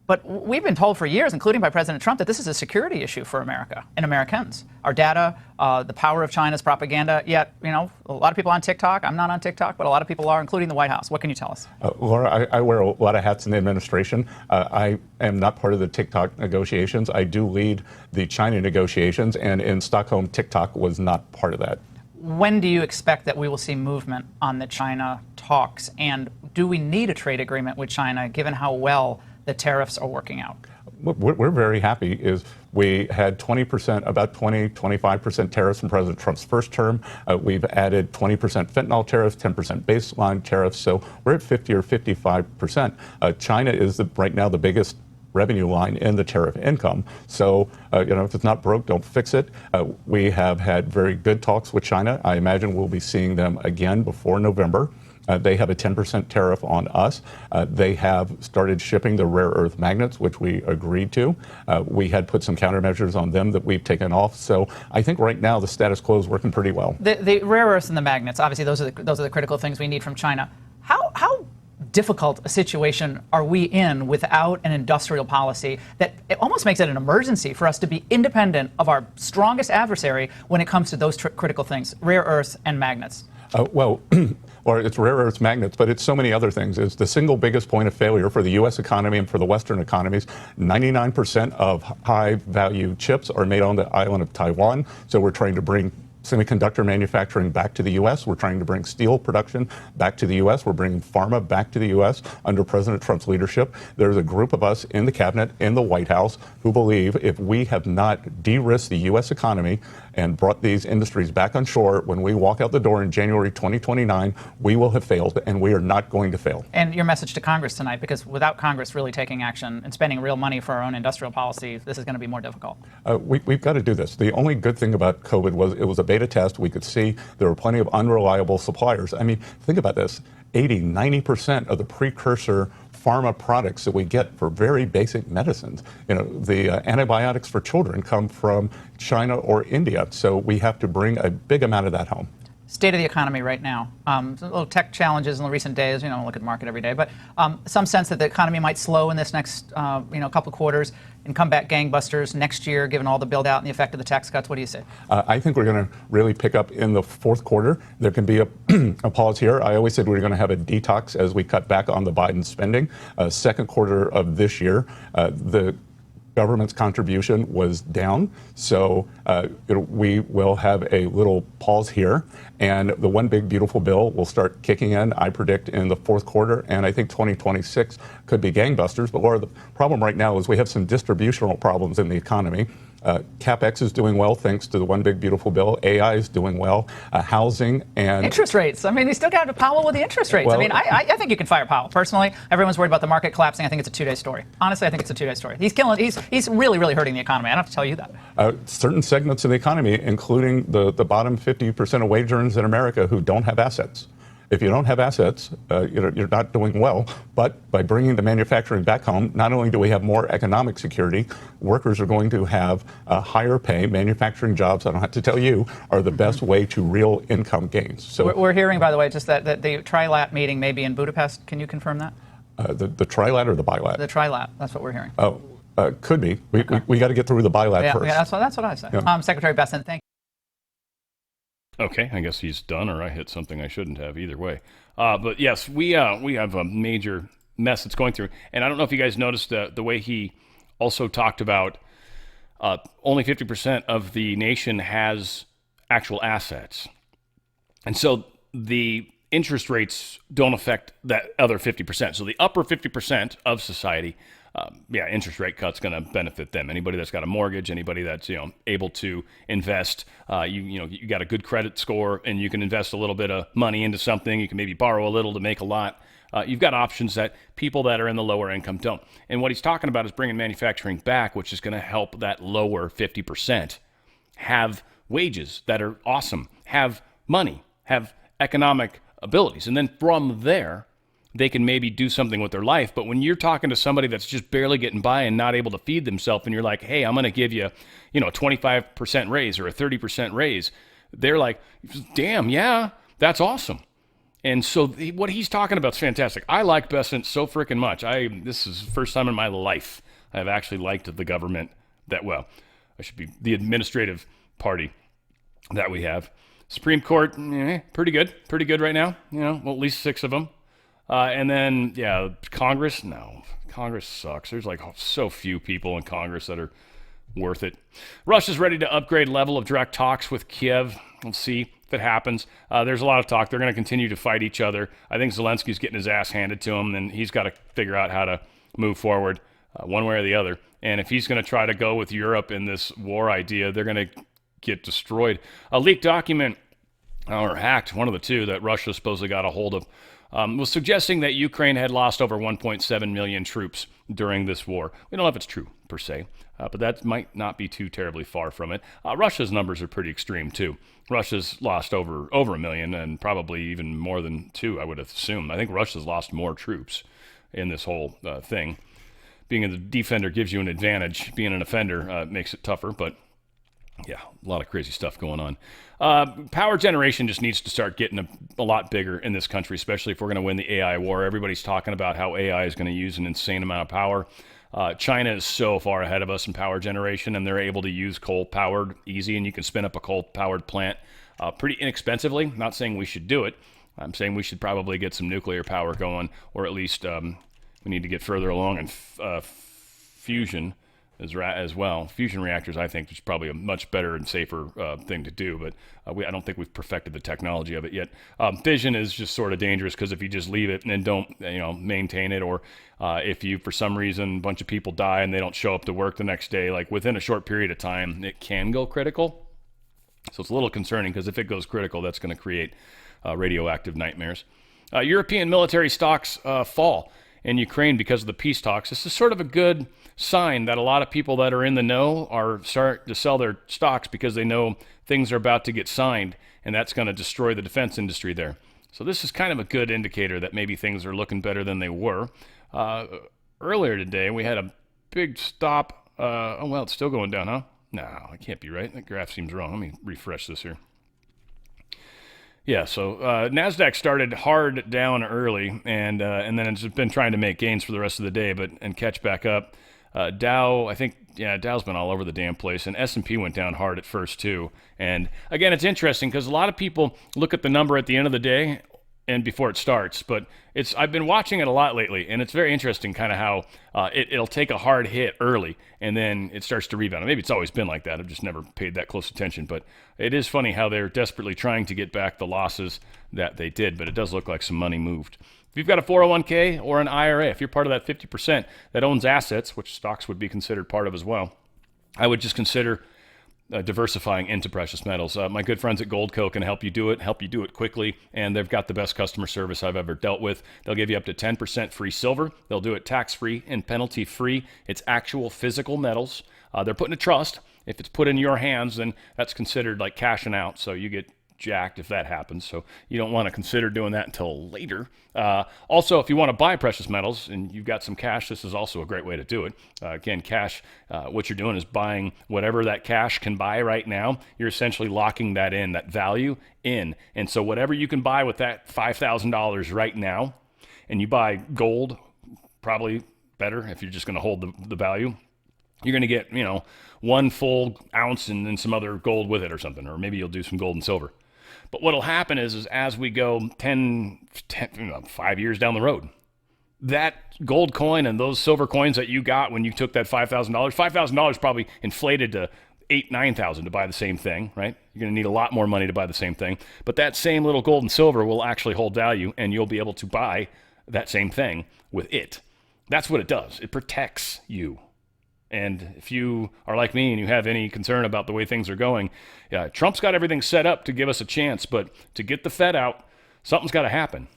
But we've been told for years, including by President Trump, that this is a security issue for America and Americans. Our data, the power of China's propaganda. Yet, a lot of people on TikTok. I'm not on TikTok, but a lot of people are, including the White House. What can you tell us? Laura, I wear a lot of hats in the administration. I am not part of the TikTok negotiations. I do lead the China negotiations, and in Stockholm, TikTok was not part of that. When do you expect that we will see movement on the China talks? And do we need a trade agreement with China, given how well the tariffs are working out? What we're very happy is we had 25% tariffs from President Trump's first term. We've added 20% fentanyl tariffs, 10% baseline tariffs. So we're at 50 or 55%. China is right now the biggest revenue line in the tariff income. So, if it's not broke, don't fix it. We have had very good talks with China. I imagine we'll be seeing them again before November. They have a 10% tariff on us. They have started shipping the rare earth magnets, which we agreed to. We had put some countermeasures on them that we've taken off. So I think right now the status quo is working pretty well. The rare earths and the magnets, obviously those are the critical things we need from China. How difficult a situation are we in without an industrial policy that it almost makes it an emergency for us to be independent of our strongest adversary when it comes to those critical things, rare earths and magnets? Or it's rare earth magnets, but it's so many other things. It's the single biggest point of failure for the U.S. economy and for the Western economies. 99% of high-value chips are made on the island of Taiwan, so we're trying to bring semiconductor manufacturing back to the U.S. We're trying to bring steel production back to the U.S. We're bringing pharma back to the U.S. under President Trump's leadership. There's a group of us in the cabinet, in the White House, who believe if we have not de-risked the U.S. economy and brought these industries back on shore, when we walk out the door in January 2029, we will have failed, and we are not going to fail. And your message to Congress tonight, because without Congress really taking action and spending real money for our own industrial policy, this is going to be more difficult. We've got to do this. The only good thing about COVID was it was a beta test. We could see there were plenty of unreliable suppliers. I mean, think about this. 80-90% of the precursor pharma products that we get for very basic medicines, the antibiotics for children come from China or India. So we have to bring a big amount of that home. state of the economy right now. Some little tech challenges in the recent days. You know, I don't look at the market every day, but some sense that the economy might slow in this next, couple of quarters and come back gangbusters next year, given all the build out and the effect of the tax cuts. What do you say? I think we're going to really pick up in the fourth quarter. There can be a pause here. I always said we were going to have a detox as we cut back on the Biden spending. Second quarter of this year, the government's contribution was down, so we will have a little pause here, and the one big beautiful bill will start kicking in, I predict, in the fourth quarter, and I think 2026 could be gangbusters. But Laura, the problem right now is we have some distributional problems in the economy. CapEx is doing well thanks to the one big beautiful bill. AI is doing well. Housing and interest rates. I mean, they still got Powell with the interest rates. Well, I think you can fire Powell. Personally, everyone's worried about the market collapsing. I think it's a 2-day story. Honestly, I think it's a 2-day story. He's killing. He's really, really hurting the economy. I don't have to tell you that. Certain segments of the economy, including the bottom 50% of wage earners in America who don't have assets. If you don't have assets, you're not doing well. But by bringing the manufacturing back home, not only do we have more economic security, workers are going to have higher pay. Manufacturing jobs, I don't have to tell you, are the best way to real income gains. So we're hearing, by the way, just that the Trilat meeting may be in Budapest. Can you confirm that? The Trilat or the Bilat? The Trilat. That's what we're hearing. Oh, could be. We got to get through the Bilat first. Yeah, that's what I say. Yeah. Secretary Bessent, thank you. Okay, I guess he's done, or I hit something I shouldn't have. Either way, but yes, we have a major mess that's going through, and I don't know if you guys noticed the way he also talked about only 50% of the nation has actual assets, and so the interest rates don't affect that other 50%. So the upper 50% of society, interest rate cut's going to benefit them. Anybody that's got a mortgage, anybody that's able to invest, you got a good credit score and you can invest a little bit of money into something. You can maybe borrow a little to make a lot. You've got options that people that are in the lower income don't. And what he's talking about is bringing manufacturing back, which is going to help that lower 50% have wages that are awesome, have money, have economic abilities. And then from there, they can maybe do something with their life. But when you're talking to somebody that's just barely getting by and not able to feed themselves, and you're like, hey, I'm going to give you, a 25% raise or a 30% raise, they're like, damn, yeah, that's awesome. And so what he's talking about is fantastic. I like Bessent so freaking much. This is the first time in my life I've actually liked the government that well. I should be the administrative party that we have. Supreme Court, pretty good right now. At least 6 of them. And then, Congress, no. Congress sucks. There's like so few people in Congress that are worth it. Russia's ready to upgrade level of direct talks with Kiev. We'll see if it happens. There's a lot of talk. They're going to continue to fight each other. I think Zelensky's getting his ass handed to him, and he's got to figure out how to move forward one way or the other. And if he's going to try to go with Europe in this war idea, they're going to get destroyed. A leaked document, or hacked, one of the two, that Russia supposedly got a hold of, was suggesting that Ukraine had lost over 1.7 million troops during this war. We don't know if it's true, per se, but that might not be too terribly far from it. Russia's numbers are pretty extreme, too. Russia's lost over a million, and probably even more than 2, I would assume. I think Russia's lost more troops in this whole thing. Being a defender gives you an advantage. Being an offender makes it tougher, but yeah, a lot of crazy stuff going on. Power generation just needs to start getting a lot bigger in this country, especially if we're going to win the AI war. Everybody's talking about how AI is going to use an insane amount of power. China is so far ahead of us in power generation, and they're able to use coal-powered easy, and you can spin up a coal-powered plant pretty inexpensively. I'm not saying we should do it. I'm saying we should probably get some nuclear power going, or at least we need to get further along in fusion as well. Fusion reactors, I think, is probably a much better and safer thing to do, but I don't think we've perfected the technology of it yet. Fission is just sort of dangerous because if you just leave it and then don't maintain it, or if you, for some reason, a bunch of people die and they don't show up to work the next day, like within a short period of time, it can go critical. So it's a little concerning because if it goes critical, that's going to create radioactive nightmares. European military stocks fall in Ukraine because of the peace talks. This is sort of a good sign that a lot of people that are in the know are starting to sell their stocks because they know things are about to get signed, and that's going to destroy the defense industry there. So this is kind of a good indicator that maybe things are looking better than they were. Earlier today, we had a big stop. It's still going down, huh? No, it can't be right. That graph seems wrong. Let me refresh this here. Yeah, so Nasdaq started hard down early, and then it's been trying to make gains for the rest of the day, and catch back up. Dow, I think, Dow's been all over the damn place, and S&P went down hard at first too. And again, it's interesting because a lot of people look at the number at the end of the day and before it starts, but I've been watching it a lot lately, and it's very interesting kind of how it'll take a hard hit early, and then it starts to rebound. Maybe it's always been like that. I've just never paid that close attention, but it is funny how they're desperately trying to get back the losses that they did, but it does look like some money moved. If you've got a 401k or an IRA, if you're part of that 50% that owns assets, which stocks would be considered part of as well, I would just consider diversifying into precious metals. My good friends at Goldco can help you do it quickly, and they've got the best customer service I've ever dealt with. They'll give you up to 10% free silver. They'll do it tax-free and penalty-free. It's actual physical metals. They're put in a trust. If it's put in your hands, then that's considered like cashing out, so you get jacked if that happens, so you don't want to consider doing that until later. Also, if you want to buy precious metals and you've got some cash, this is also a great way to do it. Again, cash, what you're doing is buying whatever that cash can buy right now. You're essentially locking that value in. And so whatever you can buy with that $5,000 right now, and you buy gold, probably better if you're just going to hold the value, you're going to get, 1 full ounce and then some other gold with it or something, or maybe you'll do some gold and silver. But what'll happen is as we go 5 years down the road, that gold coin and those silver coins that you got when you took that $5,000 probably inflated to $8,000-9,000 to buy the same thing, right? You're going to need a lot more money to buy the same thing. But that same little gold and silver will actually hold value, and you'll be able to buy that same thing with it. That's what it does. It protects you. And if you are like me and you have any concern about the way things are going, Trump's got everything set up to give us a chance, but to get the Fed out, something's got to happen.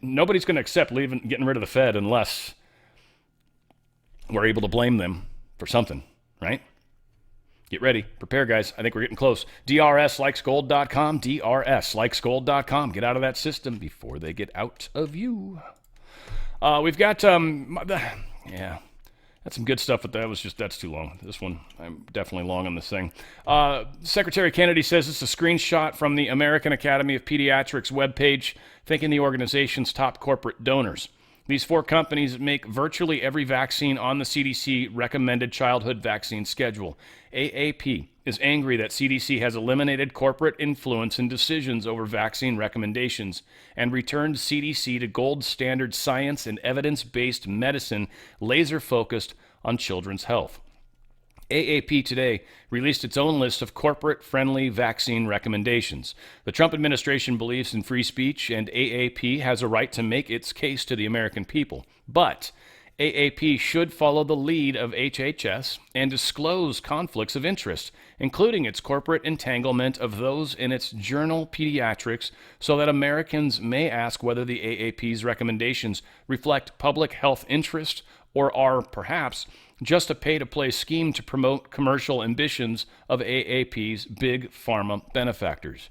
Nobody's going to accept getting rid of the Fed unless we're able to blame them for something, right? Get ready. Prepare, guys. I think we're getting close. DRSlikesgold.com. DRSlikesgold.com. Get out of that system before they get out of you. We've got, that's some good stuff, but that's too long. This one, I'm definitely long on this thing. Secretary Kennedy says it's a screenshot from the American Academy of Pediatrics webpage, thanking the organization's top corporate donors. These 4 companies make virtually every vaccine on the CDC recommended childhood vaccine schedule. AAP is angry that CDC has eliminated corporate influence in decisions over vaccine recommendations and returned CDC to gold standard science and evidence-based medicine laser-focused on children's health. AAP today released its own list of corporate-friendly vaccine recommendations. The Trump administration believes in free speech, and AAP has a right to make its case to the American people. But AAP should follow the lead of HHS and disclose conflicts of interest, including its corporate entanglement of those in its journal Pediatrics, so that Americans may ask whether the AAP's recommendations reflect public health interest or are perhaps just a pay-to-play scheme to promote commercial ambitions of AAP's big pharma benefactors.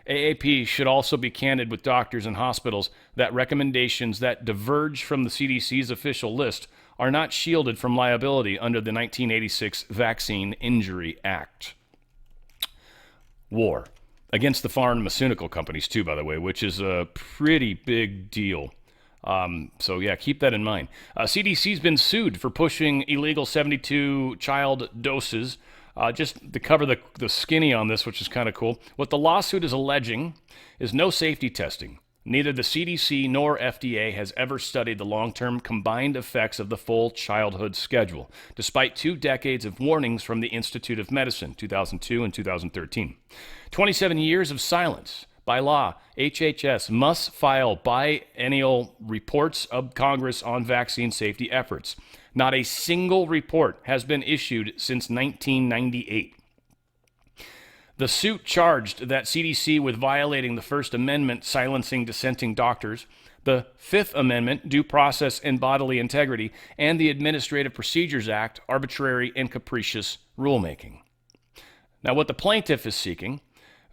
AAP should also be candid with doctors and hospitals that recommendations that diverge from the CDC's official list are not shielded from liability under the 1986 Vaccine Injury Act. War against the pharmaceutical companies, too, by the way, which is a pretty big deal. Keep that in mind. CDC's been sued for pushing illegal 72 child doses. Just to cover the skinny on this, which is kind of cool, what the lawsuit is alleging is no safety testing. Neither the CDC nor FDA has ever studied the long-term combined effects of the full childhood schedule, despite 2 decades of warnings from the Institute of Medicine, 2002 and 2013. 27 years of silence. By law, HHS must file biennial reports of Congress on vaccine safety efforts. Not a single report has been issued since 1998. The suit charged that CDC with violating the First Amendment, silencing dissenting doctors, the Fifth Amendment, due process and bodily integrity, and the Administrative Procedures Act, arbitrary and capricious rulemaking. Now, what the plaintiff is seeking: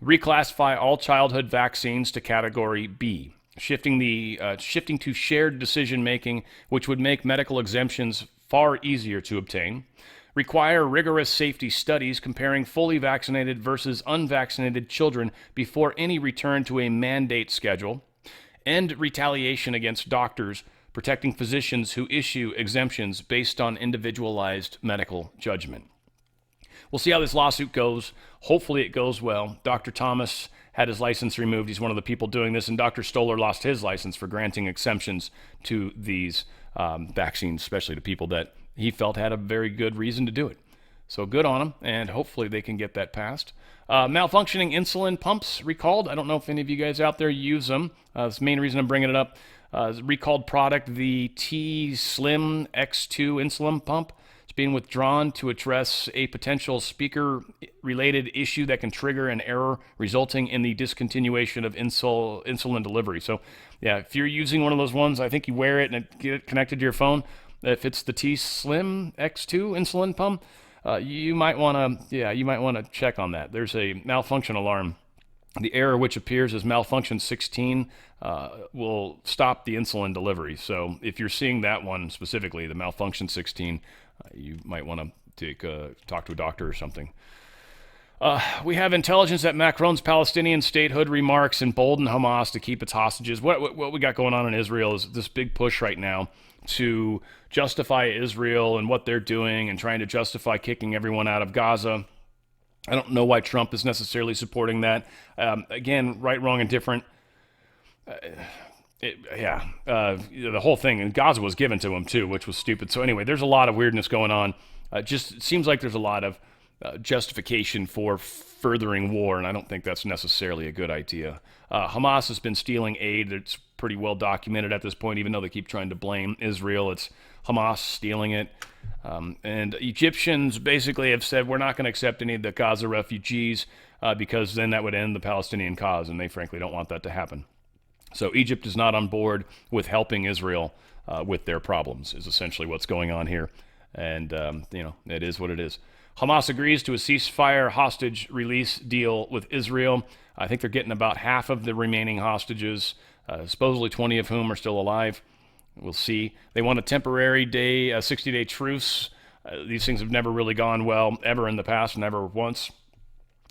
reclassify all childhood vaccines to Category B, shifting to shared decision-making, which would make medical exemptions far easier to obtain, require rigorous safety studies comparing fully vaccinated versus unvaccinated children before any return to a mandate schedule, end retaliation against doctors, protecting physicians who issue exemptions based on individualized medical judgment. We'll see how this lawsuit goes. Hopefully it goes well. Dr. Thomas had his license removed. He's one of the people doing this, and Dr. Stoller lost his license for granting exemptions to these vaccines, especially to people that he felt had a very good reason to do it. So good on them, and hopefully they can get that passed. Malfunctioning insulin pumps recalled. I don't know if any of you guys out there use them. That's the main reason I'm bringing it up. Recalled product, the T-Slim X2 insulin pump. It's being withdrawn to address a potential speaker-related issue that can trigger an error resulting in the discontinuation of insulin delivery. So, yeah, if you're using one of those ones, I think you wear it and get it connected to your phone. If it's the T-Slim X2 insulin pump, you might want to check on that. There's a malfunction alarm. The error, which appears as malfunction 16, will stop the insulin delivery. So if you're seeing that one specifically, the malfunction 16, you might want to talk to a doctor or something. We have intelligence that Macron's Palestinian statehood remarks embolden Hamas to keep its hostages. What we got going on in Israel is this big push right now to justify Israel and what they're doing and trying to justify kicking everyone out of Gaza. I don't know why Trump is necessarily supporting that. Again, right, wrong, and different. The whole thing, and Gaza was given to him too, which was stupid. So anyway, there's a lot of weirdness going on. It seems like there's a lot of justification for furthering war, and I don't think that's necessarily a good idea. Hamas has been stealing aid. It's pretty well documented at this point, even though they keep trying to blame Israel. It's Hamas stealing it. And Egyptians basically have said, we're not going to accept any of the Gaza refugees because then that would end the Palestinian cause, and they frankly don't want that to happen. So Egypt is not on board with helping Israel with their problems, is essentially what's going on here. And, it is what it is. Hamas agrees to a ceasefire hostage release deal with Israel. I think they're getting about half of the remaining hostages, supposedly 20 of whom are still alive. We'll see. They want a temporary 60-day truce. These things have never really gone well, ever in the past, never once.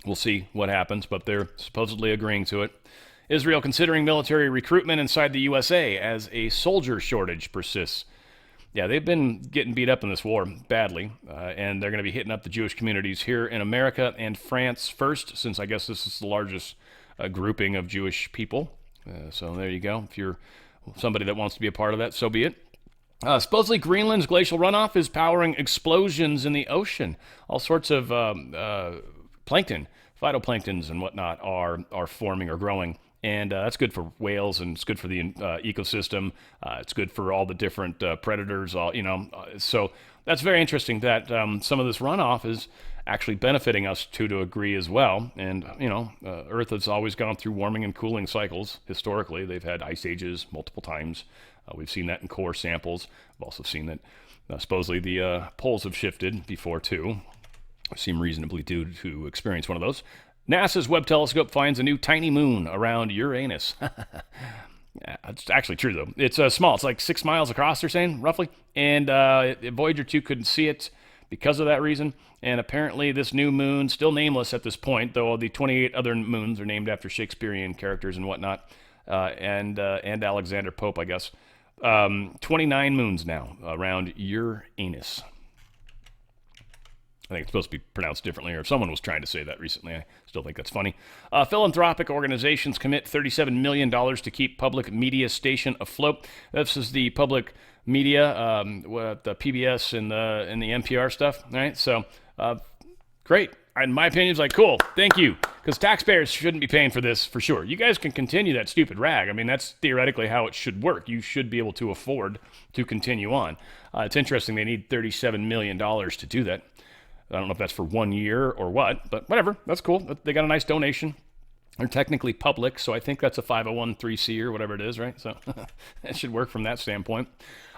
We'll see what happens, but they're supposedly agreeing to it. Israel considering military recruitment inside the USA as a soldier shortage persists. Yeah, they've been getting beat up in this war badly, and they're going to be hitting up the Jewish communities here in America and France first, since I guess this is the largest grouping of Jewish people. So there you go. If you're somebody that wants to be a part of that, so be it. Supposedly Greenland's glacial runoff is powering explosions in the ocean. All sorts of plankton, phytoplanktons and whatnot are forming or growing. And that's good for whales, and it's good for the ecosystem. It's good for all the different predators. So that's very interesting that some of this runoff is actually benefiting us to a degree as well. And Earth has always gone through warming and cooling cycles. Historically, they've had ice ages multiple times. We've seen that in core samples. We've also seen that supposedly the poles have shifted before too. We seem reasonably due to experience one of those. NASA's Webb telescope finds a new tiny moon around Uranus. Yeah, it's actually true, though. It's small. It's like 6 miles across, they're saying, roughly. And Voyager 2 couldn't see it because of that reason. And apparently this new moon, still nameless at this point, though the 28 other moons are named after Shakespearean characters and whatnot, and Alexander Pope, I guess. 29 moons now around Uranus. I think it's supposed to be pronounced differently, or someone was trying to say that recently. I still think that's funny. Philanthropic organizations commit $37 million to keep public media station afloat. This is the public media, the PBS and the NPR stuff, right? So, great. In my opinion, it's like, cool, thank you. Because taxpayers shouldn't be paying for this, for sure. You guys can continue that stupid rag. I mean, that's theoretically how it should work. You should be able to afford to continue on. It's interesting they need $37 million to do that. I don't know if that's for 1 year or what, but whatever. That's cool. They got a nice donation. They're technically public, so I think that's a 501(c) or whatever it is, right? So it should work from that standpoint.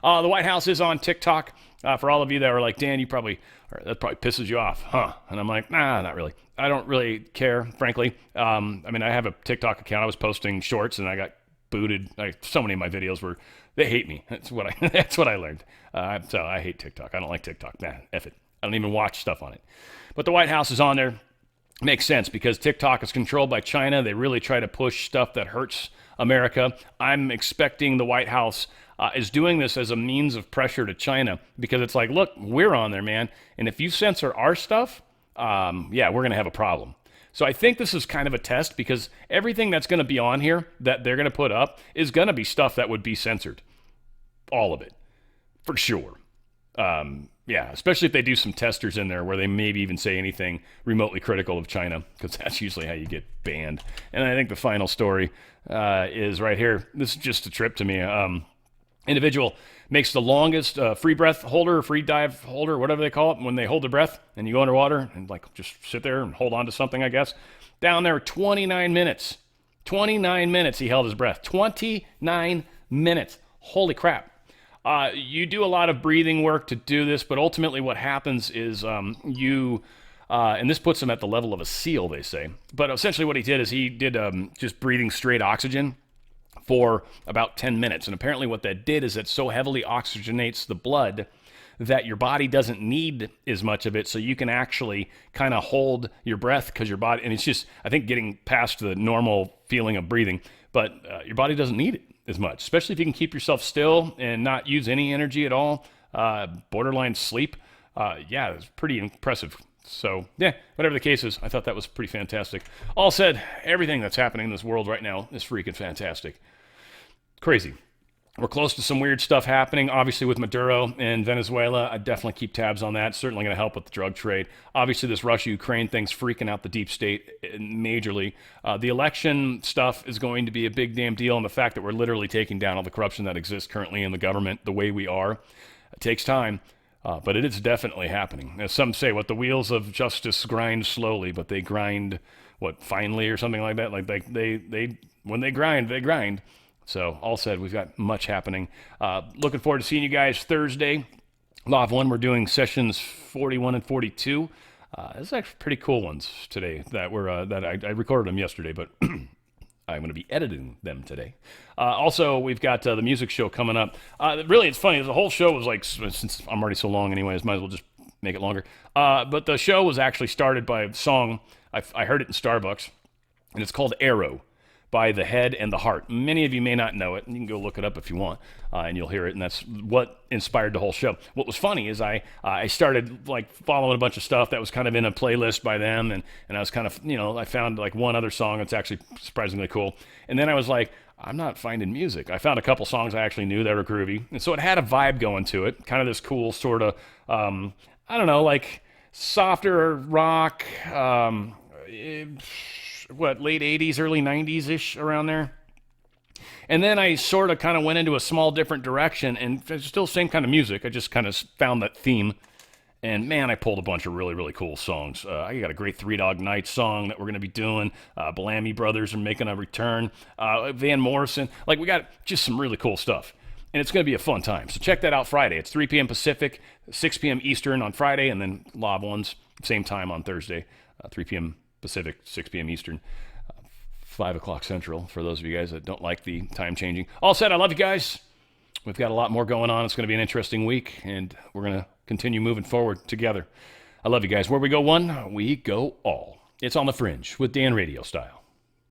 The White House is on TikTok. For all of you that are like, Dan, that probably pisses you off, huh? And I'm like, nah, not really. I don't really care, frankly. I mean, I have a TikTok account. I was posting shorts, and I got booted. So many of my videos they hate me. That's what I learned. So I hate TikTok. I don't like TikTok. Nah, F it. I don't even watch stuff on it. But the White House is on there. Makes sense because TikTok is controlled by China. They really try to push stuff that hurts America. I'm expecting the White House is doing this as a means of pressure to China because it's like, look, we're on there, man. And if you censor our stuff, yeah, we're going to have a problem. So I think this is kind of a test because everything that's going to be on here that they're going to put up is going to be stuff that would be censored. All of it, for sure. Yeah, especially if they do some testers in there where they maybe even say anything remotely critical of China, because that's usually how you get banned. And I think the final story is right here. This is just a trip to me. Individual makes the longest free breath holder, free dive holder, whatever they call it, when they hold their breath and you go underwater and like just sit there and hold on to something, I guess. Down there, 29 minutes. 29 minutes he held his breath. 29 minutes. Holy crap. You do a lot of breathing work to do this, but ultimately what happens is and this puts him at the level of a SEAL, they say. But essentially what he did is he did just breathing straight oxygen for about 10 minutes. And apparently what that did is it so heavily oxygenates the blood that your body doesn't need as much of it, so you can actually kind of hold your breath because your body, and it's just, I think, getting past the normal feeling of breathing, but your body doesn't need it as much, especially if you can keep yourself still and not use any energy at all, borderline sleep. Yeah, it's pretty impressive. So, yeah, whatever the case is, I thought that was pretty fantastic. All said, everything that's happening in this world right now is freaking fantastic. Crazy. We're close to some weird stuff happening, obviously, with Maduro and Venezuela. I definitely keep tabs on that. Certainly going to help with the drug trade. Obviously, this Russia-Ukraine thing's freaking out the deep state majorly. The election stuff is going to be a big damn deal, and the fact that we're literally taking down all the corruption that exists currently in the government the way we are, it takes time, but it is definitely happening. As some say, what the wheels of justice grind slowly, but they grind, what, finally or something like that? Like they when they grind, they grind. So, all said, we've got much happening. Looking forward to seeing you guys Thursday. Law of One, we're doing sessions 41 and 42. Those are actually pretty cool ones today that were that I recorded them yesterday, but I'm going to be editing them today. Also, we've got the music show coming up. Really, it's funny. The whole show was like, since I'm already so long anyways, might as well just make it longer. But the show was actually started by a song. I heard it in Starbucks, and it's called Arrow by The Head and the Heart. Many of you may not know it, and you can go look it up if you want, and you'll hear it, and that's what inspired the whole show. What was funny is I started like following a bunch of stuff that was kind of in a playlist by them, and I was kind of, I found like one other song that's actually surprisingly cool, and then I was like, I'm not finding music. I found a couple songs I actually knew that were groovy, and so it had a vibe going to it, kind of this cool sort of, I don't know, like softer rock, late 80s, early 90s-ish, around there. And then I sort of kind of went into a small different direction, and it's still the same kind of music. I just kind of found that theme, and man, I pulled a bunch of really, really cool songs. I got a great Three Dog Night song that we're going to be doing. Bellamy Brothers are making a return. Van Morrison. Like, we got just some really cool stuff, and it's going to be a fun time. So check that out Friday. It's 3 p.m. Pacific, 6 p.m. Eastern on Friday, and then Law of One's same time on Thursday, 3 p.m. Pacific, 6 p.m. Eastern, 5 o'clock Central, for those of you guys that don't like the time changing. All said, I love you guys. We've got a lot more going on. It's going to be an interesting week, and we're going to continue moving forward together. I love you guys. Where we go one, we go all. It's on the Fringe with Dan Radio Style.